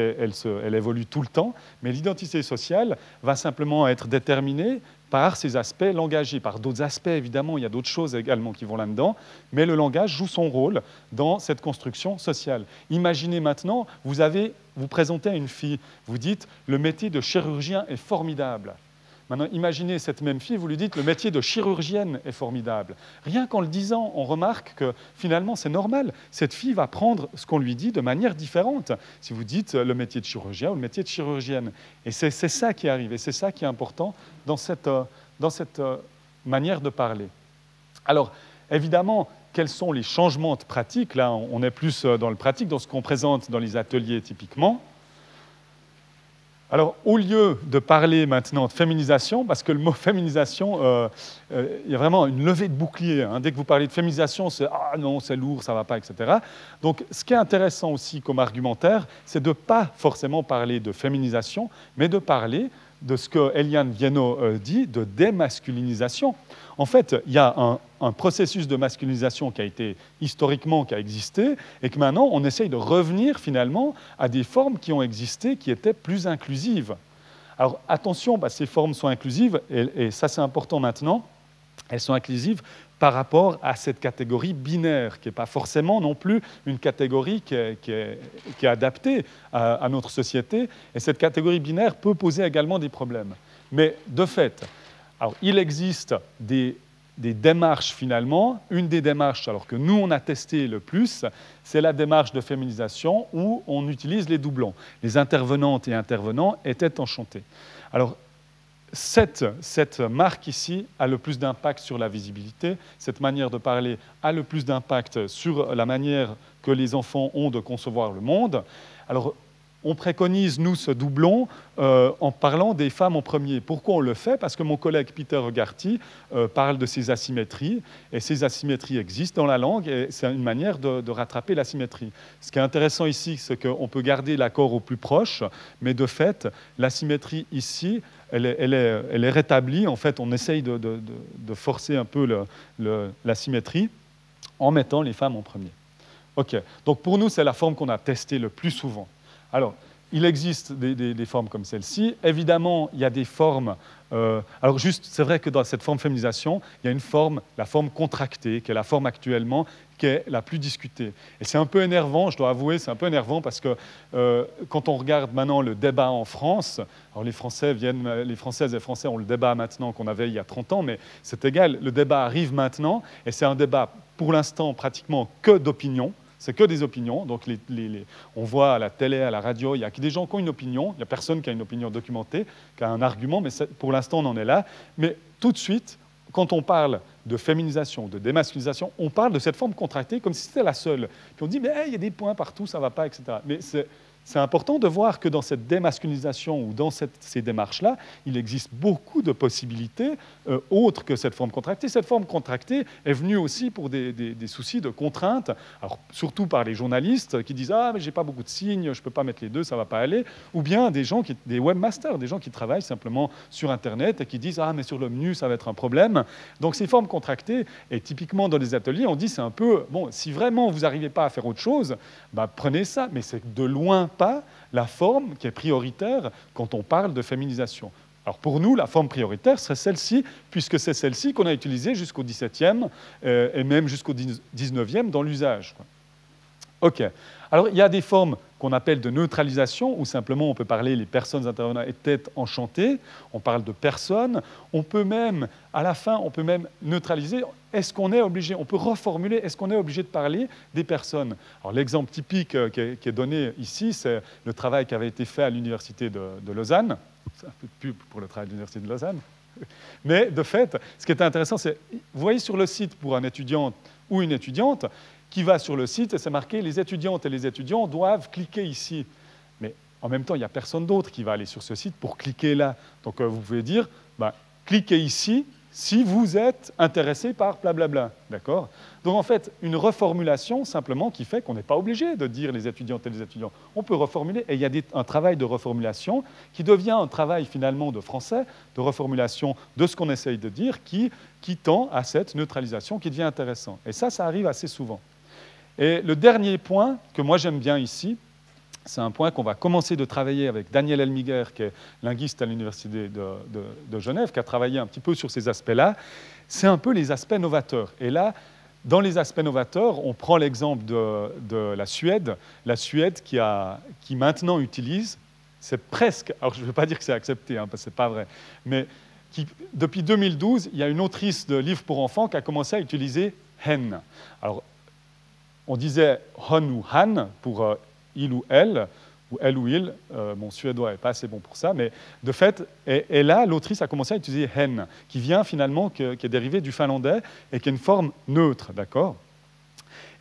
évolue tout le temps, mais l'identité sociale va simplement être déterminée par ces aspects langagiers, par d'autres aspects évidemment, il y a d'autres choses également qui vont là-dedans, mais le langage joue son rôle dans cette construction sociale. Imaginez maintenant, vous présentez à une fille, vous dites « le métier de chirurgien est formidable ». Maintenant, imaginez cette même fille, vous lui dites « le métier de chirurgienne est formidable ». Rien qu'en le disant, on remarque que finalement c'est normal. Cette fille va prendre ce qu'on lui dit de manière différente. Si vous dites le métier de chirurgien ou le métier de chirurgienne. Et c'est ça qui arrive, et c'est ça qui est important dans cette manière de parler. Alors, évidemment, quels sont les changements de pratique? Là, on est plus dans le pratique, dans ce qu'on présente dans les ateliers typiquement. Alors, au lieu de parler maintenant de féminisation, parce que le mot féminisation, il y a vraiment une levée de bouclier. Hein. Dès que vous parlez de féminisation, c'est « ah non, c'est lourd, ça ne va pas », etc. Donc, ce qui est intéressant aussi comme argumentaire, c'est de ne pas forcément parler de féminisation, mais de parler de ce que Eliane Viennot dit, de démasculinisation. En fait, il y a un processus de masculinisation qui a existé, et que maintenant, on essaye de revenir finalement à des formes qui ont existé, qui étaient plus inclusives. Alors attention, ces formes sont inclusives, et ça c'est important maintenant, elles sont inclusives par rapport à cette catégorie binaire, qui n'est pas forcément non plus une catégorie qui est adaptée à notre société, et cette catégorie binaire peut poser également des problèmes. Mais de fait, alors, il existe des démarches finalement. Une des démarches, alors que nous on a testé le plus, c'est la démarche de féminisation où on utilise les doublons. Les intervenantes et intervenants étaient enchantés. Alors, cette marque ici a le plus d'impact sur la visibilité. Cette manière de parler a le plus d'impact sur la manière que les enfants ont de concevoir le monde. Alors, on préconise, nous, ce doublon en parlant des femmes en premier. Pourquoi on le fait? Parce que mon collègue Peter Hogarty parle de ces asymétries, et ces asymétries existent dans la langue, et c'est une manière de rattraper l'asymétrie. Ce qui est intéressant ici, c'est qu'on peut garder l'accord au plus proche, mais de fait, l'asymétrie ici, elle est rétablie. En fait, on essaye de forcer un peu l'asymétrie en mettant les femmes en premier. OK. Donc pour nous, c'est la forme qu'on a testée le plus souvent. Alors, il existe des formes comme celle-ci. Évidemment, il y a des formes... alors juste, c'est vrai que dans cette forme féminisation, il y a une forme, la forme contractée, qui est la forme actuellement, qui est la plus discutée. Et c'est un peu énervant, je dois avouer, c'est un peu énervant parce que quand on regarde maintenant le débat en France, alors les Françaises et Français ont le débat maintenant qu'on avait il y a 30 ans, mais c'est égal, le débat arrive maintenant, et c'est un débat pour l'instant pratiquement que d'opinion. C'est que des opinions. Donc on voit à la télé, à la radio, il n'y a que des gens qui ont une opinion. Il n'y a personne qui a une opinion documentée, qui a un argument, mais pour l'instant, on en est là. Mais tout de suite, quand on parle de féminisation, de démasculisation, on parle de cette forme contractée comme si c'était la seule. Puis on dit, mais hey, il y a des points partout, ça ne va pas, etc. Mais c'est important de voir que dans cette démasculisation ou dans ces démarches-là, il existe beaucoup de possibilités autres que cette forme contractée. Cette forme contractée est venue aussi pour des soucis de contraintes, alors surtout par les journalistes qui disent « Ah, mais j'ai pas beaucoup de signes, je ne peux pas mettre les deux, ça ne va pas aller », ou bien des webmasters, des gens qui travaillent simplement sur Internet et qui disent « Ah, mais sur le menu, ça va être un problème ». Donc ces formes contractées, et typiquement dans les ateliers, on dit c'est un peu « Bon, si vraiment vous n'arrivez pas à faire autre chose, bah, prenez ça », mais c'est de loin pas la forme qui est prioritaire quand on parle de féminisation. Alors pour nous, la forme prioritaire serait celle-ci, puisque c'est celle-ci qu'on a utilisée jusqu'au XVIIe et même jusqu'au XIXe dans l'usage. OK. Alors il y a des formes qu'on appelle de neutralisation, où simplement on peut parler les personnes intervenantes étaient enchantées, on parle de personnes, on peut même, à la fin, on peut même neutraliser. Est-ce qu'on est obligé, on peut reformuler, est-ce qu'on est obligé de parler des personnes? Alors l'exemple typique qui est donné ici, c'est le travail qui avait été fait à l'université de Lausanne. C'est un peu de pub pour le travail de l'université de Lausanne. Mais de fait, ce qui est intéressant, c'est, vous voyez sur le site pour un étudiant ou une étudiante, qui va sur le site et c'est marqué « Les étudiantes et les étudiants doivent cliquer ici ». Mais en même temps, il n'y a personne d'autre qui va aller sur ce site pour cliquer là. Donc vous pouvez dire « Cliquez ici si vous êtes intéressé par blablabla ». D'accord ? Donc en fait, une reformulation simplement qui fait qu'on n'est pas obligé de dire « les étudiantes et les étudiants ». On peut reformuler et il y a un travail de reformulation qui devient un travail finalement de français, de reformulation de ce qu'on essaye de dire qui tend à cette neutralisation qui devient intéressant. Et ça arrive assez souvent. Et le dernier point que moi j'aime bien ici, c'est un point qu'on va commencer de travailler avec Daniel Elmiger, qui est linguiste à l'Université de Genève, qui a travaillé un petit peu sur ces aspects-là, c'est un peu les aspects novateurs. Et là, dans les aspects novateurs, on prend l'exemple de la Suède qui maintenant utilise, c'est presque, alors je ne veux pas dire que c'est accepté, parce que ce n'est pas vrai, mais depuis 2012, il y a une autrice de livres pour enfants qui a commencé à utiliser « hen ». Alors, on disait « hon » ou « han » pour il ou elle ou il. Mon suédois n'est pas assez bon pour ça, mais de fait, et là, l'autrice a commencé à utiliser « hen », qui vient finalement, qui est dérivé du finlandais et qui est une forme neutre, d'accord ?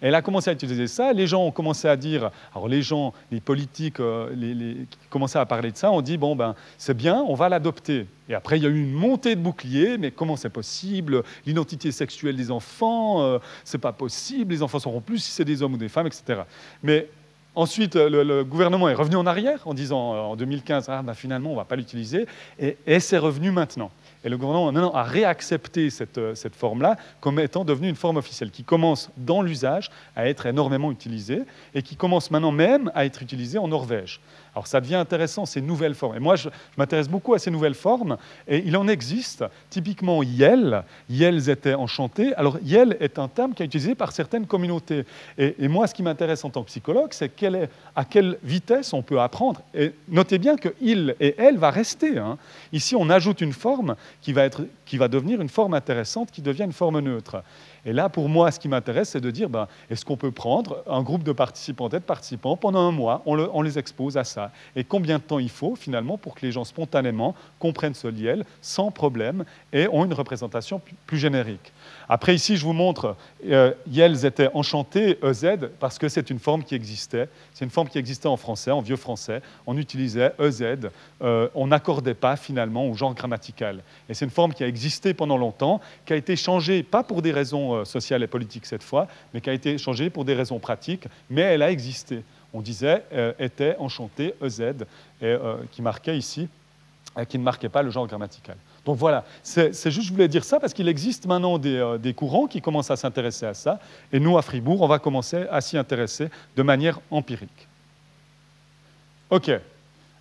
Elle a commencé à utiliser ça, les gens ont commencé à dire, alors les politiques qui commençaient à parler de ça, on dit, bon, ben, c'est bien, on va l'adopter. Et après, il y a eu une montée de boucliers, mais comment c'est possible? L'identité sexuelle des enfants, c'est pas possible, les enfants sauront plus si c'est des hommes ou des femmes, etc. Mais ensuite, le gouvernement est revenu en arrière en disant, en 2015, ah, ben, finalement, on ne va pas l'utiliser, et c'est revenu maintenant. Et le gouvernement maintenant a réaccepté cette forme-là comme étant devenue une forme officielle qui commence dans l'usage à être énormément utilisée et qui commence maintenant même à être utilisée en Norvège. Alors ça devient intéressant, ces nouvelles formes. Et moi, je m'intéresse beaucoup à ces nouvelles formes et il en existe. Typiquement, Yel, Yels étaient enchantés. Alors Yel est un terme qui est utilisé par certaines communautés. Et moi, ce qui m'intéresse en tant que psychologue, c'est à quelle vitesse on peut apprendre. Et notez bien que il et elle va rester. Hein. Ici, on ajoute une forme qui va devenir une forme intéressante, qui devient une forme neutre. Et là, pour moi, ce qui m'intéresse, c'est de dire, est-ce qu'on peut prendre un groupe de participants, pendant un mois, on les expose à ça. Et combien de temps il faut, finalement, pour que les gens, spontanément, comprennent ce Yel sans problème et ont une représentation plus générique. Après, ici, je vous montre, Yels étaient enchantés, EZ, parce que c'est une forme qui existait. C'est une forme qui existait en français, en vieux français. On utilisait EZ. On n'accordait pas, finalement, au genre grammatical. Et c'est une forme qui a existé pendant longtemps, qui a été changée, pas pour des raisons sociales et politiques cette fois, mais qui a été changée pour des raisons pratiques, mais elle a existé. On disait était enchanté, EZ, et, qui marquait ici, qui ne marquait pas le genre grammatical. Donc voilà, c'est juste, je voulais dire ça parce qu'il existe maintenant des courants qui commencent à s'intéresser à ça, et nous, à Fribourg, on va commencer à s'y intéresser de manière empirique. OK.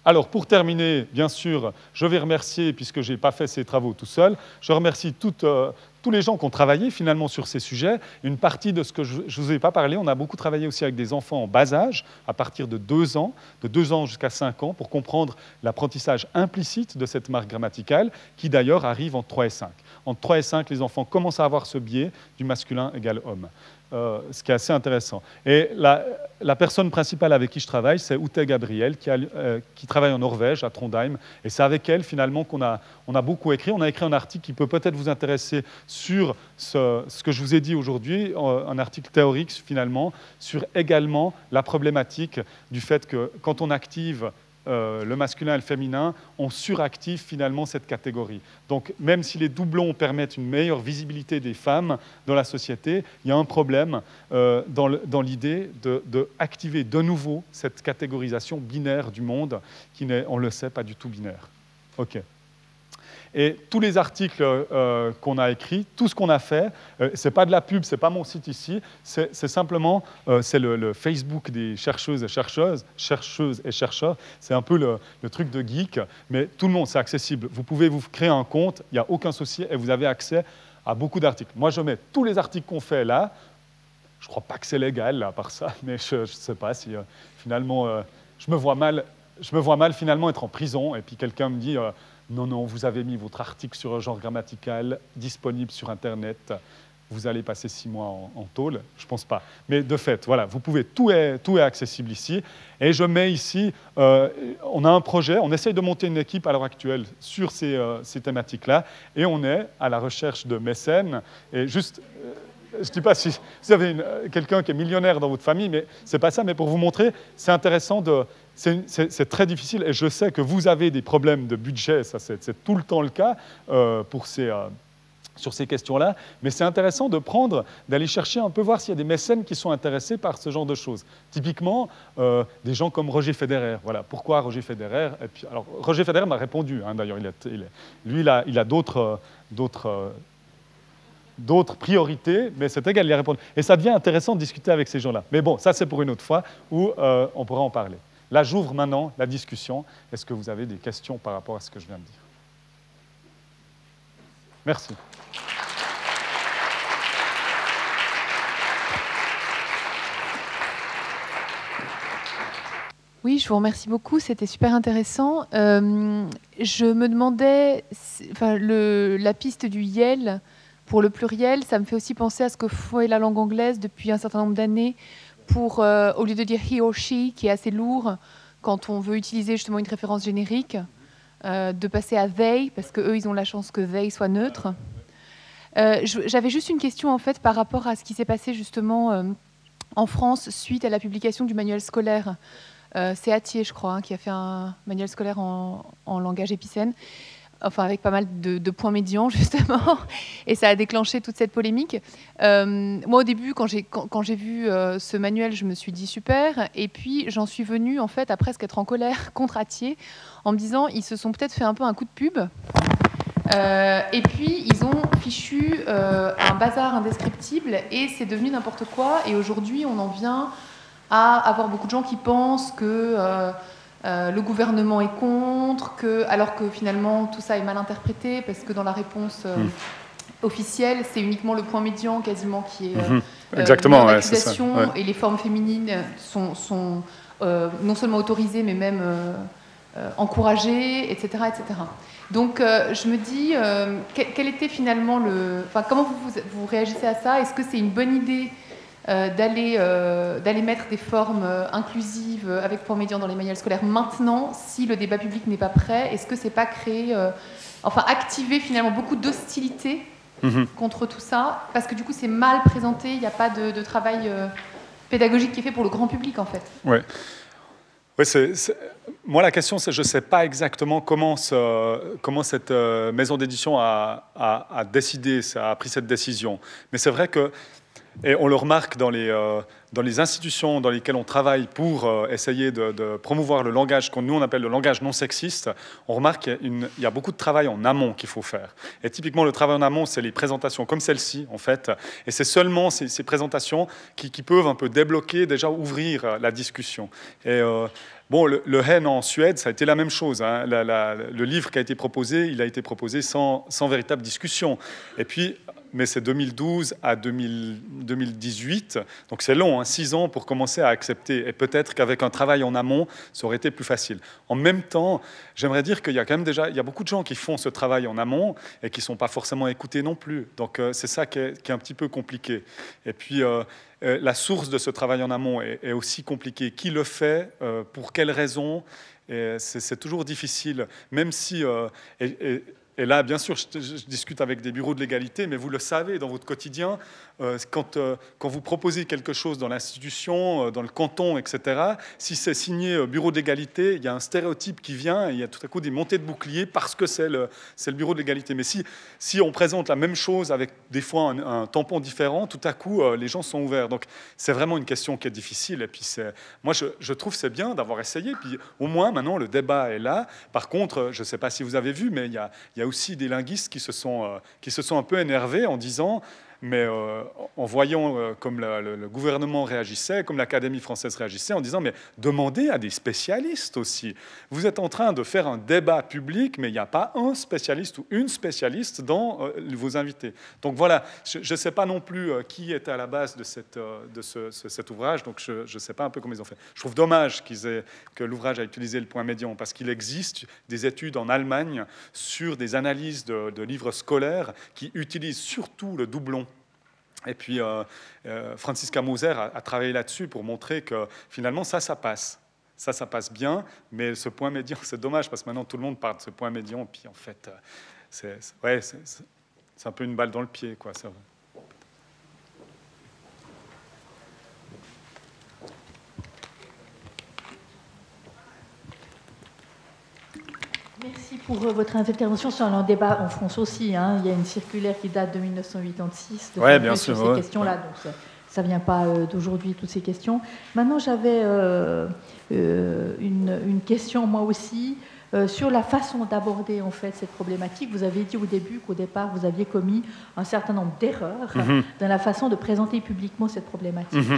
Alors, pour terminer, bien sûr, je vais remercier, puisque je n'ai pas fait ces travaux tout seul, je remercie tous les gens qui ont travaillé finalement sur ces sujets. Une partie de ce que je ne vous ai pas parlé, on a beaucoup travaillé aussi avec des enfants en bas âge, à partir de 2 ans, de 2 ans jusqu'à 5 ans, pour comprendre l'apprentissage implicite de cette marque grammaticale, qui d'ailleurs arrive entre 3 et 5. Entre 3 et 5, les enfants commencent à avoir ce biais du masculin égale homme. ce qui est assez intéressant. Et la personne principale avec qui je travaille, c'est Ute Gabriel, qui travaille en Norvège, à Trondheim. Et c'est avec elle, finalement, qu'on a beaucoup écrit. On a écrit un article qui peut peut-être vous intéresser sur ce que je vous ai dit aujourd'hui, un article théorique, finalement, sur également la problématique du fait que quand on active le masculin et le féminin, on suractive finalement cette catégorie. Donc même si les doublons permettent une meilleure visibilité des femmes dans la société, il y a un problème dans l'idée de activer de nouveau cette catégorisation binaire du monde qui n'est, on le sait, pas du tout binaire. OK. Et tous les articles qu'on a écrits, tout ce qu'on a fait, ce n'est pas de la pub, ce n'est pas mon site ici, c'est simplement c'est le Facebook des chercheuses et chercheurs. C'est un peu le truc de geek, mais tout le monde, c'est accessible. Vous pouvez vous créer un compte, il n'y a aucun souci, et vous avez accès à beaucoup d'articles. Moi, je mets tous les articles qu'on fait là. Je ne crois pas que c'est légal, là, à part ça, mais je ne sais pas si finalement, je me vois mal finalement être en prison, et puis quelqu'un me dit... non, vous avez mis votre article sur un genre grammatical disponible sur Internet, vous allez passer 6 mois en tôle. Je ne pense pas. Mais de fait, voilà, vous pouvez, tout est accessible ici. Et je mets ici, on a un projet, on essaye de monter une équipe à l'heure actuelle sur ces thématiques-là, et on est à la recherche de mécènes. Et juste, je ne dis pas si vous avez quelqu'un qui est millionnaire dans votre famille, mais ce n'est pas ça, mais pour vous montrer, c'est intéressant de... C'est très difficile, et je sais que vous avez des problèmes de budget, ça c'est tout le temps le cas sur ces questions-là, mais c'est intéressant d'aller chercher un peu, voir s'il y a des mécènes qui sont intéressés par ce genre de choses. Typiquement, des gens comme Roger Federer. Voilà, pourquoi Roger Federer? Et puis, alors, Roger Federer m'a répondu, hein, d'ailleurs, lui, il a d'autres priorités, mais c'est égal, il a répondu. Et ça devient intéressant de discuter avec ces gens-là. Mais bon, ça c'est pour une autre fois, où on pourra en parler. Là, j'ouvre maintenant la discussion. Est-ce que vous avez des questions par rapport à ce que je viens de dire? Merci. Oui, je vous remercie beaucoup, c'était super intéressant. Je me demandais, la piste du YEL pour le pluriel, ça me fait aussi penser à ce que fait la langue anglaise depuis un certain nombre d'années, pour, au lieu de dire he or she, qui est assez lourd, quand on veut utiliser justement une référence générique, de passer à they, parce qu'eux, ils ont la chance que they soit neutre. J'avais juste une question, en fait, par rapport à ce qui s'est passé justement en France suite à la publication du manuel scolaire. C'est Attier, je crois, hein, qui a fait un manuel scolaire en langage épicène, enfin avec pas mal de points médians, justement, et ça a déclenché toute cette polémique. Moi, au début, quand j'ai vu ce manuel, je me suis dit super, et puis j'en suis venue, en fait, à presque être en colère contre Attier, en me disant, ils se sont peut-être fait un peu un coup de pub, et puis ils ont fichu un bazar indescriptible, et c'est devenu n'importe quoi, et aujourd'hui, on en vient à avoir beaucoup de gens qui pensent que le gouvernement est contre, alors que finalement tout ça est mal interprété, parce que dans la réponse officielle, c'est uniquement le point médian quasiment qui est exactement, ouais, l'accusation, ouais. Et les formes féminines sont non seulement autorisées, mais même encouragées, etc., etc. Donc je me dis, quel était finalement comment vous réagissez à ça? Est-ce que c'est une bonne idée d'aller mettre des formes inclusives avec point médian dans les manuels scolaires maintenant, si le débat public n'est pas prêt? Est-ce que c'est pas créer, activer finalement beaucoup d'hostilité contre tout ça, parce que du coup c'est mal présenté, il n'y a pas de travail pédagogique qui est fait pour le grand public en fait. Ouais. Oui, moi, la question, c'est je ne sais pas exactement comment cette maison d'édition a décidé, a pris cette décision. Mais c'est vrai que, et on le remarque dans les institutions dans lesquelles on travaille pour essayer de promouvoir le langage qu'on nous appelle le langage non sexiste, on remarque qu'il y a beaucoup de travail en amont qu'il faut faire. Et typiquement, le travail en amont, c'est les présentations comme celle-ci, en fait. Et c'est seulement ces présentations qui peuvent un peu débloquer, déjà ouvrir la discussion. Et bon, le Hen en Suède, ça a été la même chose. Hein. Le livre qui a été proposé, il a été proposé sans véritable discussion. Et puis, mais c'est 2012 à 2018, donc c'est long, hein, 6 ans pour commencer à accepter. Et peut-être qu'avec un travail en amont, ça aurait été plus facile. En même temps, j'aimerais dire qu'il y a quand même déjà, il y a beaucoup de gens qui font ce travail en amont et qui ne sont pas forcément écoutés non plus. Donc c'est ça qui est un petit peu compliqué. Et puis la source de ce travail en amont est aussi compliquée. Qui le fait, pour quelles raisons? C'est toujours difficile, même si... Et là, bien sûr, je discute avec des bureaux de l'égalité, mais vous le savez, dans votre quotidien, quand vous proposez quelque chose dans l'institution, dans le canton, etc., si c'est signé bureau de l'égalité, il y a un stéréotype qui vient, et il y a tout à coup des montées de boucliers parce que c'est le bureau de l'égalité. Mais si on présente la même chose avec des fois un tampon différent, tout à coup, les gens sont ouverts. Donc, c'est vraiment une question qui est difficile. Et puis, moi, je trouve que c'est bien d'avoir essayé. Puis, au moins, maintenant, le débat est là. Par contre, je ne sais pas si vous avez vu, mais il y a aussi des linguistes qui se sont un peu énervés en disant, mais en voyant comme le gouvernement réagissait, comme l'Académie française réagissait, en disant, mais demandez à des spécialistes aussi. Vous êtes en train de faire un débat public, mais il n'y a pas un spécialiste ou une spécialiste dans vos invités. Donc voilà, je ne sais pas non plus qui était à la base de cet ouvrage, donc je ne sais pas un peu comment ils ont fait. Je trouve dommage que l'ouvrage a utilisé le point médian, parce qu'il existe des études en Allemagne sur des analyses de livres scolaires qui utilisent surtout le doublon. Et puis, Franziska Moser a travaillé là-dessus pour montrer que finalement, ça passe. Ça passe bien, mais ce point médian, c'est dommage, parce que maintenant, tout le monde parle de ce point médian, puis en fait, c'est un peu une balle dans le pied, quoi, c'est vrai. Merci pour votre intervention sur un débat en France aussi. Hein. Il y a une circulaire qui date de 1986 bien sûr, sur ces questions-là. Donc ça ne vient pas d'aujourd'hui, toutes ces questions. Maintenant, j'avais une question, moi aussi, sur la façon d'aborder en fait cette problématique. Vous avez dit au début qu'au départ, vous aviez commis un certain nombre d'erreurs dans la façon de présenter publiquement cette problématique.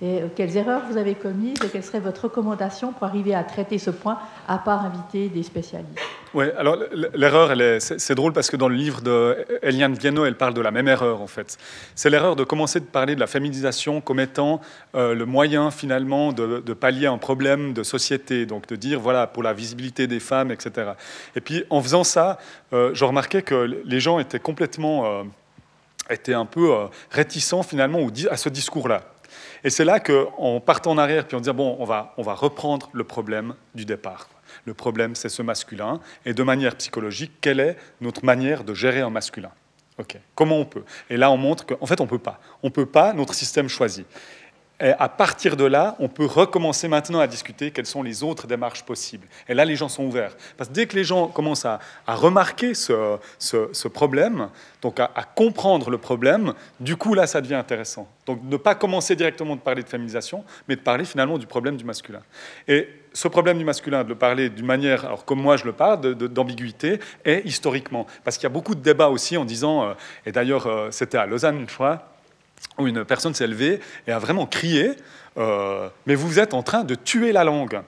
Et quelles erreurs vous avez commises et quelle serait votre recommandation pour arriver à traiter ce point, à part inviter des spécialistes? Oui, alors l'erreur, c'est drôle parce que dans le livre d'Eliane Viano, elle parle de la même erreur en fait. C'est l'erreur de commencer de parler de la féminisation comme étant le moyen finalement de pallier un problème de société, donc de dire voilà, pour la visibilité des femmes, etc. Et puis en faisant ça, je remarquais que les gens étaient complètement, étaient un peu réticents finalement à ce discours-là. Et c'est là qu'en partant en arrière, puis en disant, bon, on va reprendre le problème du départ. Le problème, c'est ce masculin. Et de manière psychologique, quelle est notre manière de gérer un masculin? Comment on peut? Et là, on montre qu'en fait, on ne peut pas. On ne peut pas, notre système choisit. Et à partir de là, on peut recommencer maintenant à discuter quelles sont les autres démarches possibles. Et là, les gens sont ouverts. Parce que dès que les gens commencent à remarquer ce problème, donc à comprendre le problème, du coup, là, ça devient intéressant. Donc, ne pas commencer directement de parler de féminisation, mais de parler finalement du problème du masculin. Et ce problème du masculin, de le parler d'une manière, alors comme moi je le parle, d'ambiguïté, et historiquement. Parce qu'il y a beaucoup de débats aussi en disant, et d'ailleurs, c'était à Lausanne une fois, où une personne s'est levée et a vraiment crié mais vous êtes en train de tuer la langue.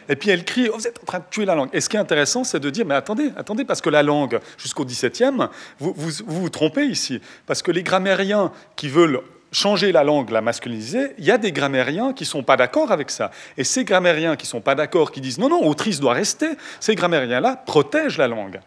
Et puis elle crie, vous êtes en train de tuer la langue. Et ce qui est intéressant, c'est de dire, mais attendez, parce que la langue, jusqu'au XVIIe, vous trompez ici. Parce que les grammairiens qui veulent changer la langue, la masculiniser, il y a des grammairiens qui ne sont pas d'accord avec ça. Et ces grammairiens qui ne sont pas d'accord, qui disent, non, autrice doit rester, ces grammairiens-là protègent la langue.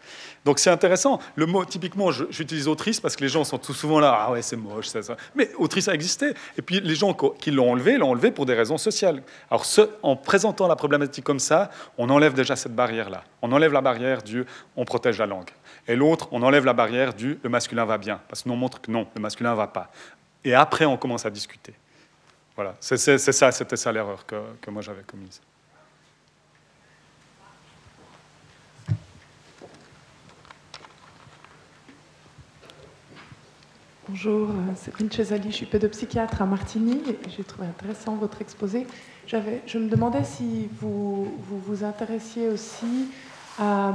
Donc c'est intéressant. Le mot, typiquement, j'utilise autrice parce que les gens sont tout souvent là, ah ouais, c'est moche, ça. Mais autrice a existé. Et puis les gens qui l'ont enlevé pour des raisons sociales. Alors en présentant la problématique comme ça, on enlève déjà cette barrière-là. On enlève la barrière du on protège la langue. Et l'autre, on enlève la barrière du le masculin va bien. Parce que nous on montre que non, le masculin ne va pas. Et après, on commence à discuter. Voilà, c'était ça l'erreur que moi j'avais commise. Bonjour, c'est Brine Chesali, je suis pédopsychiatre à Martigny et j'ai trouvé intéressant votre exposé. Je me demandais si vous vous intéressiez aussi à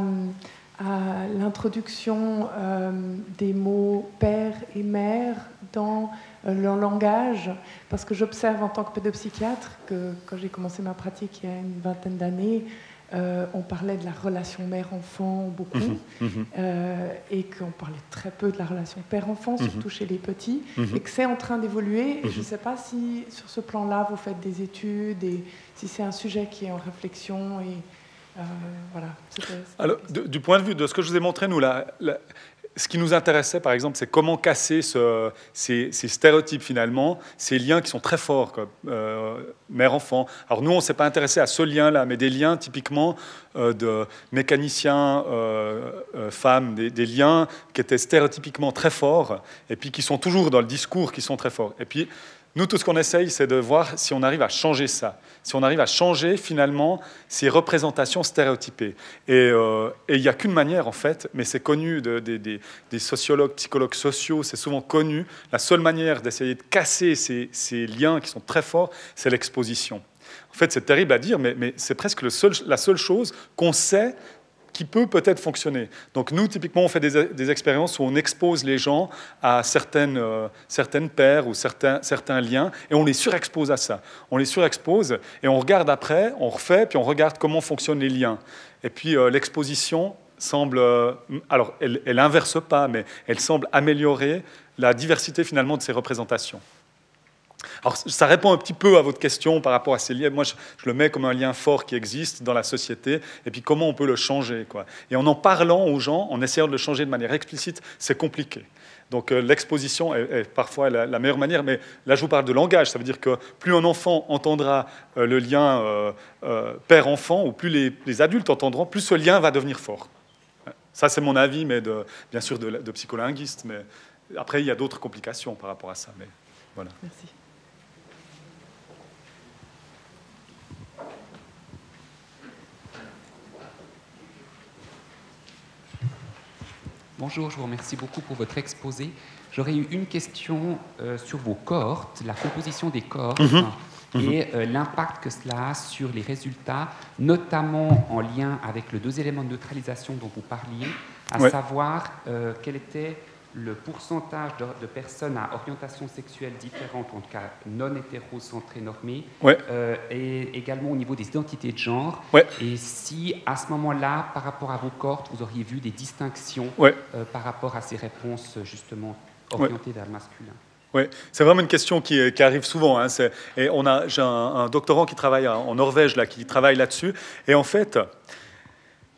l'introduction des mots père et mère dans leur langage, parce que j'observe en tant que pédopsychiatre que quand j'ai commencé ma pratique il y a une vingtaine d'années, on parlait de la relation mère-enfant beaucoup, et qu'on parlait très peu de la relation père-enfant, surtout chez les petits, et que c'est en train d'évoluer. Et je ne sais pas si, sur ce plan-là, vous faites des études, et si c'est un sujet qui est en réflexion. Et, voilà. Alors, du point de vue de ce que je vous ai montré, nous, ce qui nous intéressait, par exemple, c'est comment casser ces stéréotypes, finalement, ces liens qui sont très forts, mère-enfant. Alors nous, on ne s'est pas intéressé à ce lien-là, mais des liens typiquement de mécaniciens, femmes, des liens qui étaient stéréotypiquement très forts, et puis qui sont toujours dans le discours, qui sont très forts. Et puis, nous, tout ce qu'on essaye, c'est de voir si on arrive à changer ça, si on arrive à changer finalement ces représentations stéréotypées. Et il n'y a qu'une manière, en fait, mais c'est connu des sociologues, psychologues sociaux, c'est souvent connu, la seule manière d'essayer de casser ces liens qui sont très forts, c'est l'exposition. En fait, c'est terrible à dire, mais c'est presque la seule chose qu'on sait qui peut peut-être fonctionner. Donc nous, typiquement, on fait des expériences où on expose les gens à certaines paires ou certains liens, et on les surexpose à ça. On les surexpose, et on regarde après, on refait, puis on regarde comment fonctionnent les liens. Et puis l'exposition semble... alors, elle inverse pas, mais elle semble améliorer la diversité, finalement, de ces représentations. Alors, ça répond un petit peu à votre question par rapport à ces liens. Moi, je le mets comme un lien fort qui existe dans la société, et puis comment on peut le changer, quoi. Et en parlant aux gens, en essayant de le changer de manière explicite, c'est compliqué. Donc l'exposition est parfois la meilleure manière, mais là, je vous parle de langage. Ça veut dire que plus un enfant entendra le lien père-enfant, ou plus les adultes entendront, plus ce lien va devenir fort. Ça, c'est mon avis, mais bien sûr de psycholinguiste. Mais après, il y a d'autres complications par rapport à ça. Mais voilà. Merci. Bonjour, je vous remercie beaucoup pour votre exposé. J'aurais eu une question sur vos cohortes, la composition des cohortes et l'impact que cela a sur les résultats, notamment en lien avec les 2 éléments de neutralisation dont vous parliez, à savoir quel était le pourcentage de personnes à orientation sexuelle différente, en tout cas non hétérocentrées normées, et également au niveau des identités de genre. Et si, à ce moment-là, par rapport à vos cohortes, vous auriez vu des distinctions par rapport à ces réponses, justement, orientées vers le masculin. Oui, c'est vraiment une question qui arrive souvent. Hein. Et j'ai un doctorant qui travaille en Norvège, là, qui travaille là-dessus. Et en fait,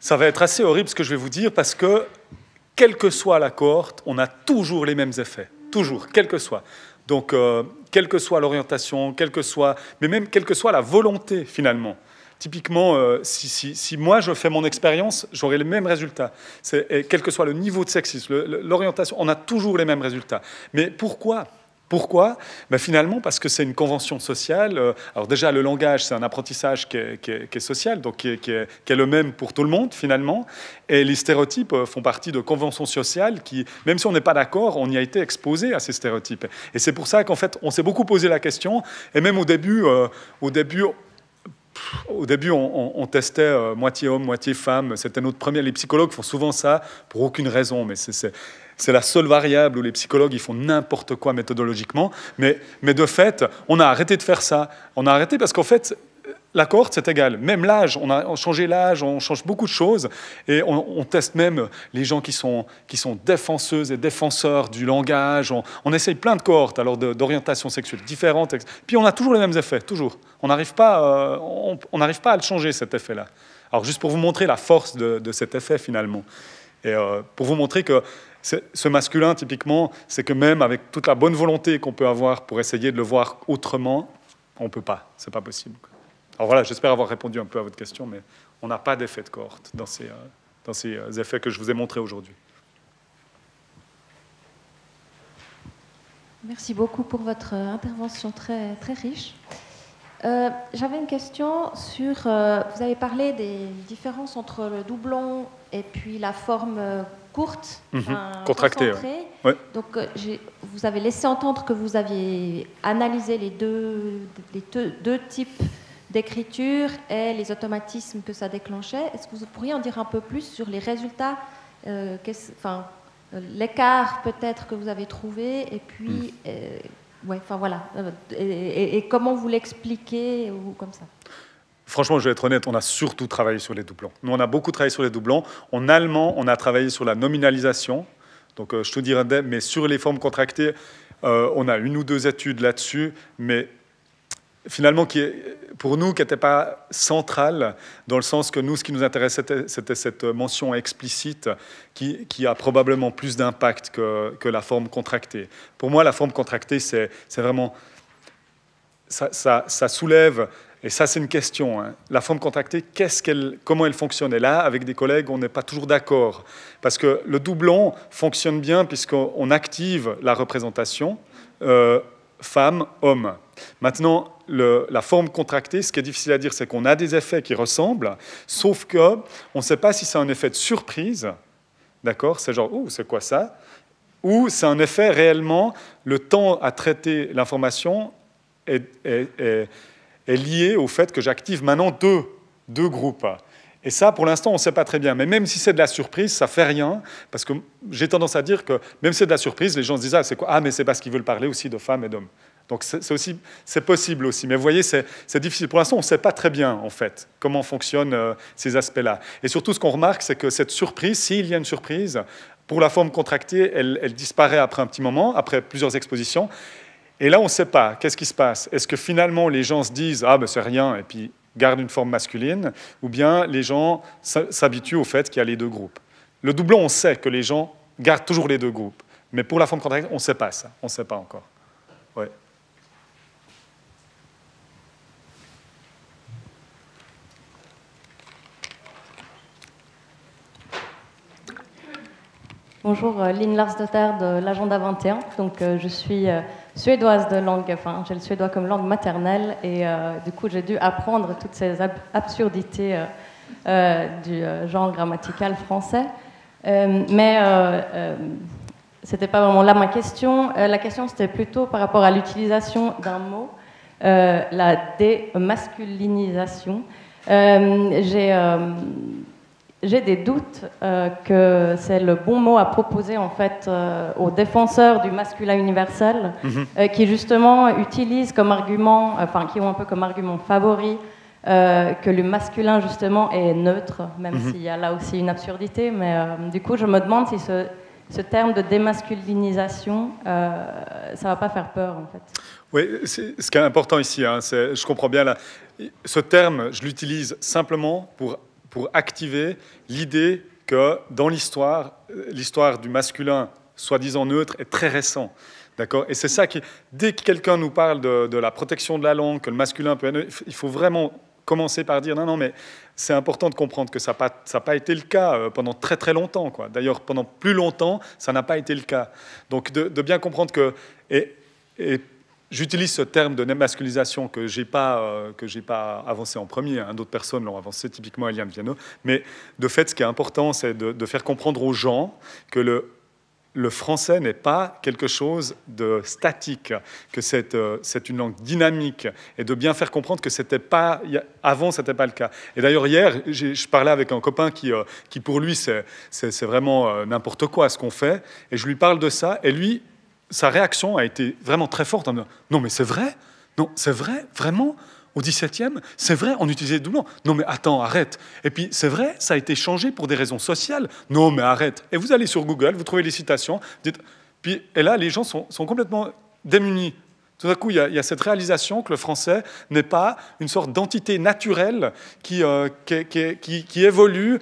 ça va être assez horrible ce que je vais vous dire, parce que quelle que soit la cohorte, on a toujours les mêmes effets. Toujours, quelle que soit. Donc, quelle que soit l'orientation, mais même quelle que soit la volonté, finalement. Typiquement, si moi, je fais mon expérience, j'aurai les mêmes résultats. Et quel que soit le niveau de sexisme, l'orientation, on a toujours les mêmes résultats. Mais pourquoi ? Pourquoi ? Ben finalement, parce que c'est une convention sociale. Alors déjà, le langage, c'est un apprentissage qui est social, donc qui est le même pour tout le monde, finalement. Et les stéréotypes font partie de conventions sociales qui, même si on n'est pas d'accord, on y a été exposé à ces stéréotypes. Et c'est pour ça qu'en fait, on s'est beaucoup posé la question. Et même au début, on testait moitié homme, moitié femme. C'était notre premier. Les psychologues font souvent ça pour aucune raison, mais c'est la seule variable où les psychologues ils font n'importe quoi méthodologiquement. Mais de fait, on a arrêté de faire ça. On a arrêté parce qu'en fait, la cohorte, c'est égal. Même l'âge, on a changé l'âge, on change beaucoup de choses. Et on teste même les gens qui sont défenseuses et défenseurs du langage. On essaye plein de cohortes alors d'orientation sexuelle différentes. Puis on a toujours les mêmes effets, toujours. On n'arrive pas à le changer, cet effet-là. Alors juste pour vous montrer la force de cet effet, finalement. Et pour vous montrer que ce masculin, typiquement, c'est que même avec toute la bonne volonté qu'on peut avoir pour essayer de le voir autrement, on ne peut pas, c'est pas possible. Alors voilà, j'espère avoir répondu un peu à votre question, mais on n'a pas d'effet de cohorte dans ces effets que je vous ai montrés aujourd'hui. Merci beaucoup pour votre intervention très, très riche. J'avais une question sur... vous avez parlé des différences entre le doublon et puis la forme courte, contractée. Ouais. Donc, vous avez laissé entendre que vous aviez analysé les deux types d'écriture et les automatismes que ça déclenchait. Est-ce que vous pourriez en dire un peu plus sur les résultats, l'écart peut-être que vous avez trouvé, et puis... et comment vous l'expliquez, ou comme ça? franchement, je vais être honnête, on a surtout travaillé sur les doublons. Nous, on a beaucoup travaillé sur les doublons. En allemand, on a travaillé sur la nominalisation. Donc, je te dirais, mais sur les formes contractées, on a 1 ou 2 études là-dessus, mais finalement, pour nous, qui n'était pas centrale, dans le sens que nous, ce qui nous intéressait, c'était cette mention explicite qui a probablement plus d'impact que la forme contractée. Pour moi, la forme contractée, c'est vraiment... Ça soulève... Et ça, c'est une question. Hein. La forme contractée, comment elle fonctionne? Et là, avec des collègues, on n'est pas toujours d'accord. Parce que le doublon fonctionne bien puisqu'on active la représentation femme-homme. Maintenant, la forme contractée, ce qui est difficile à dire, c'est qu'on a des effets qui ressemblent, sauf qu'on ne sait pas si c'est un effet de surprise, d'accord? C'est genre, oh, c'est quoi ça? Ou c'est un effet réellement, le temps à traiter l'information est lié au fait que j'active maintenant deux groupes. Et ça, pour l'instant, on ne sait pas très bien. Mais même si c'est de la surprise, ça ne fait rien, parce que j'ai tendance à dire que même si c'est de la surprise, les gens se disent « Ah, c'est quoi? Ah, mais c'est parce qu'ils veulent parler aussi de femmes et d'hommes. » Donc c'est possible aussi. Mais vous voyez, c'est difficile. Pour l'instant, on ne sait pas très bien, en fait, comment fonctionnent ces aspects-là. Et surtout, ce qu'on remarque, c'est que cette surprise, s'il y a une surprise, pour la forme contractée, elle disparaît après un petit moment, après plusieurs expositions. Et là, on ne sait pas. Qu'est-ce qui se passe? Est-ce que finalement, les gens se disent « Ah, ben c'est rien », et puis gardent une forme masculine, ou bien les gens s'habituent au fait qu'il y a les 2 groupes. Le doublon, on sait que les gens gardent toujours les 2 groupes. Mais pour la forme contractée, on ne sait pas ça. On ne sait pas encore. Ouais. Bonjour, Lynn Larsdotter de l'Agenda 21. Donc, je suis suédoise de langue, enfin, j'ai le suédois comme langue maternelle et du coup, j'ai dû apprendre toutes ces absurdités du genre grammatical français. Mais c'était pas vraiment là ma question. La question, c'était plutôt par rapport à l'utilisation d'un mot, la démasculinisation. J'ai des doutes que c'est le bon mot à proposer en fait aux défenseurs du masculin universel, qui justement utilisent comme argument, enfin qui ont un peu comme argument favori que le masculin justement est neutre, même s'il y a là aussi une absurdité. Mais du coup, je me demande si ce terme de démasculinisation, ça va pas faire peur en fait. Oui, ce qui est important ici, hein, je comprends bien là, ce terme, je l'utilise simplement pour activer l'idée que dans l'histoire du masculin soi-disant neutre est très récent. D'accord? Et c'est ça qui, dès que quelqu'un nous parle de la protection de la langue, que le masculin peut être, il faut vraiment commencer par dire non, mais c'est important de comprendre que ça n'a pas été le cas pendant très très longtemps, quoi. D'ailleurs, pendant plus longtemps, ça n'a pas été le cas. Donc de bien comprendre que... Et j'utilise ce terme de démasculisation que j'ai pas avancé en premier, hein, d'autres personnes l'ont avancé, typiquement Eliane Viano, mais de fait, ce qui est important, c'est de faire comprendre aux gens que le français n'est pas quelque chose de statique, que c'est une langue dynamique, et de bien faire comprendre que avant, ce n'était pas le cas. Et d'ailleurs, hier, je parlais avec un copain qui pour lui, c'est vraiment n'importe quoi ce qu'on fait, et je lui parle de ça, et lui, sa réaction a été vraiment très forte en me disant « Non, mais c'est vrai? Non, c'est vrai? Vraiment? Au XVIIe, c'est vrai, on utilisait le doublon. Non, mais attends, arrête. Et puis, c'est vrai, ça a été changé pour des raisons sociales. Non, mais arrête. » Et vous allez sur Google, vous trouvez les citations. Et là, les gens sont complètement démunis. Tout à coup, il y a cette réalisation que le français n'est pas une sorte d'entité naturelle qui évolue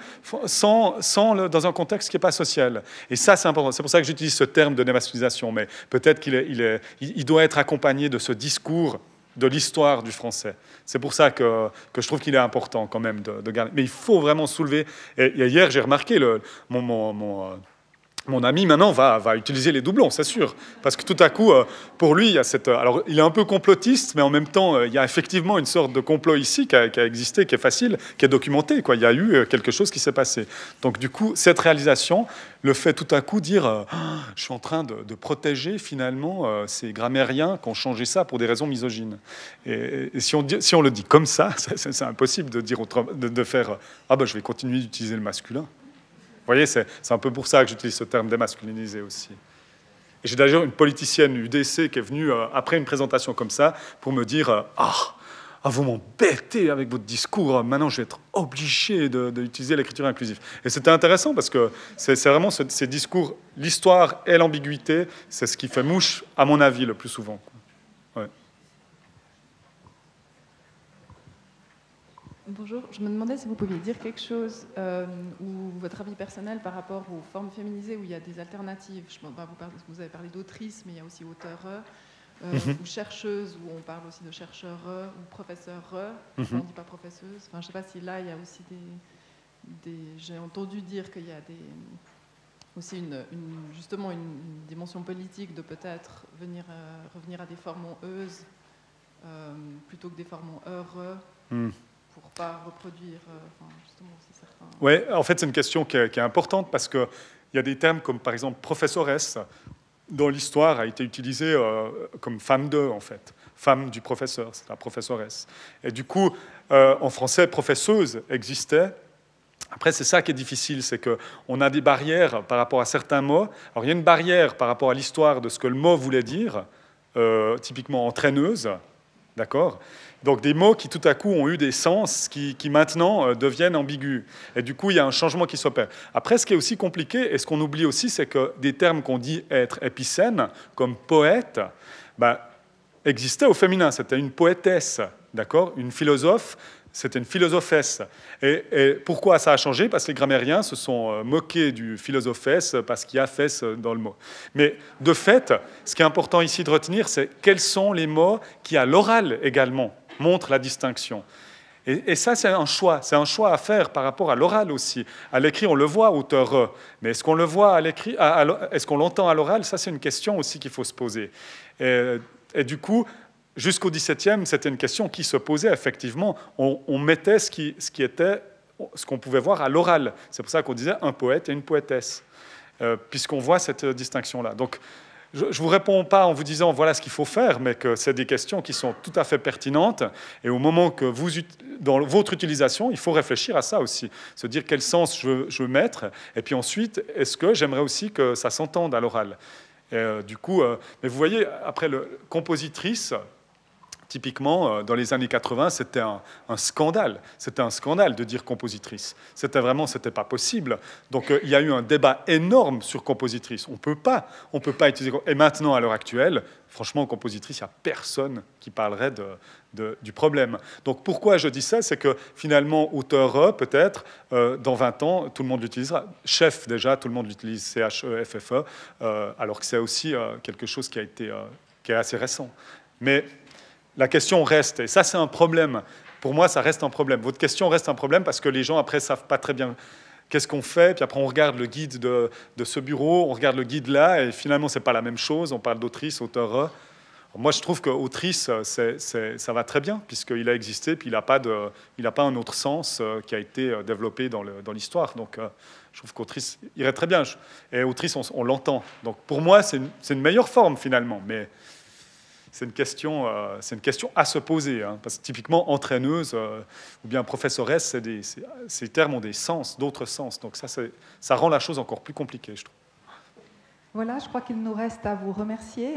dans un contexte qui n'est pas social. Et ça, c'est important. C'est pour ça que j'utilise ce terme de démasculisation. Mais peut-être qu'il doit être accompagné de ce discours de l'histoire du français. C'est pour ça que je trouve qu'il est important quand même de garder. Mais il faut vraiment soulever. Et hier, j'ai remarqué mon ami, maintenant, va utiliser les doublons, c'est sûr. Parce que tout à coup, pour lui, il y a cette... Alors, il est un peu complotiste, mais en même temps, il y a effectivement une sorte de complot ici qui a existé, qui est facile, qui est documenté, quoi. Il y a eu quelque chose qui s'est passé. Donc, du coup, cette réalisation le fait tout à coup dire je suis en train de protéger, finalement, ces grammairiens qui ont changé ça pour des raisons misogynes. Et si on le dit comme ça, c'est impossible de dire de faire ah ben, je vais continuer d'utiliser le masculin. Vous voyez, c'est un peu pour ça que j'utilise ce terme démasculinisé aussi. Et j'ai d'ailleurs une politicienne UDC qui est venue, après une présentation comme ça, pour me dire « Ah, vous m'embêtez avec votre discours, maintenant je vais être obligé d'utiliser l'écriture inclusive. » Et c'était intéressant parce que c'est vraiment ces discours, l'histoire et l'ambiguïté, c'est ce qui fait mouche, à mon avis, le plus souvent. Ouais. Bonjour, je me demandais si vous pouviez dire quelque chose ou votre avis personnel par rapport aux formes féminisées où il y a des alternatives. Vous avez parlé d'autrice, mais il y a aussi auteur, ou chercheuse, où on parle aussi de chercheur ou professeur, on ne dit pas professeuse. Enfin, je ne sais pas si là, il y a aussi j'ai entendu dire qu'il y a aussi justement une dimension politique de peut-être revenir à des formes en euse plutôt que des formes en heure. Pour ne pas reproduire justement aussi certains... Oui, en fait, c'est une question qui est importante parce qu'il y a des termes comme, par exemple, professoresse, dont l'histoire a été utilisée comme femme de, en fait. Femme du professeur, c'est la professoresse. Et du coup, en français, professeuse existait. Après, c'est ça qui est difficile, c'est qu'on a des barrières par rapport à certains mots. Alors, il y a une barrière par rapport à l'histoire de ce que le mot voulait dire, typiquement entraîneuse, d'accord ? Donc des mots qui tout à coup ont eu des sens qui maintenant deviennent ambigus. Et du coup, il y a un changement qui s'opère. Après, ce qui est aussi compliqué, et ce qu'on oublie aussi, c'est que des termes qu'on dit être épicènes, comme poète, existaient au féminin. C'était une poétesse, d'accord ? Une philosophe, c'était une philosophesse. Et pourquoi ça a changé ? Parce que les grammairiens se sont moqués du philosophesse parce qu'il y a fesse dans le mot. Mais de fait, ce qui est important ici de retenir, c'est quels sont les mots qui, à l'oral également, montrent la distinction. Et ça, c'est un choix à faire par rapport à l'oral aussi. À l'écrit, on le voit, auteur, mais est-ce qu'on le voit à l'écrit, est-ce qu'on l'entend à l'oral ? Ça, c'est une question aussi qu'il faut se poser. Et du coup, jusqu'au XVIIe, c'était une question qui se posait effectivement. On mettait ce qu'on pouvait voir à l'oral. C'est pour ça qu'on disait un poète et une poétesse, puisqu'on voit cette distinction-là. Donc, je ne vous réponds pas en vous disant voilà ce qu'il faut faire, mais que c'est des questions qui sont tout à fait pertinentes. Et au moment que dans votre utilisation, il faut réfléchir à ça aussi. Se dire quel sens je veux mettre. Et puis ensuite, est-ce que j'aimerais aussi que ça s'entende à l'oral ? Du coup, mais vous voyez, après, compositrice, typiquement, dans les années 80, c'était un scandale. C'était un scandale de dire compositrice. C'était pas possible. Donc, il y a eu un débat énorme sur compositrice. On peut pas utiliser... Et maintenant, à l'heure actuelle, franchement, compositrice, il n'y a personne qui parlerait du problème. Donc, pourquoi je dis ça ? C'est que, finalement, auteur, peut-être, dans 20 ans, tout le monde l'utilisera. Chef, déjà, tout le monde l'utilise, C-H-E-F-F-E, alors que c'est aussi quelque chose qui est assez récent. Mais... la question reste, et ça c'est un problème. Pour moi, ça reste un problème. Votre question reste un problème parce que les gens, après, ne savent pas très bien qu'est-ce qu'on fait. Puis après, on regarde le guide de ce bureau, on regarde le guide là, et finalement, ce n'est pas la même chose. On parle d'autrice, auteur. Moi, je trouve qu'autrice, ça va très bien, puisqu'il a existé, puis il n'a pas un autre sens qui a été développé dans l'histoire. Donc, je trouve qu'autrice irait très bien. Et autrice, on l'entend. Donc, pour moi, c'est une meilleure forme, finalement. Mais... c'est une question à se poser, hein, parce que typiquement entraîneuse ou bien professoresse, ces termes ont des sens, d'autres sens. Donc ça rend la chose encore plus compliquée, je trouve. Voilà, je crois qu'il nous reste à vous remercier.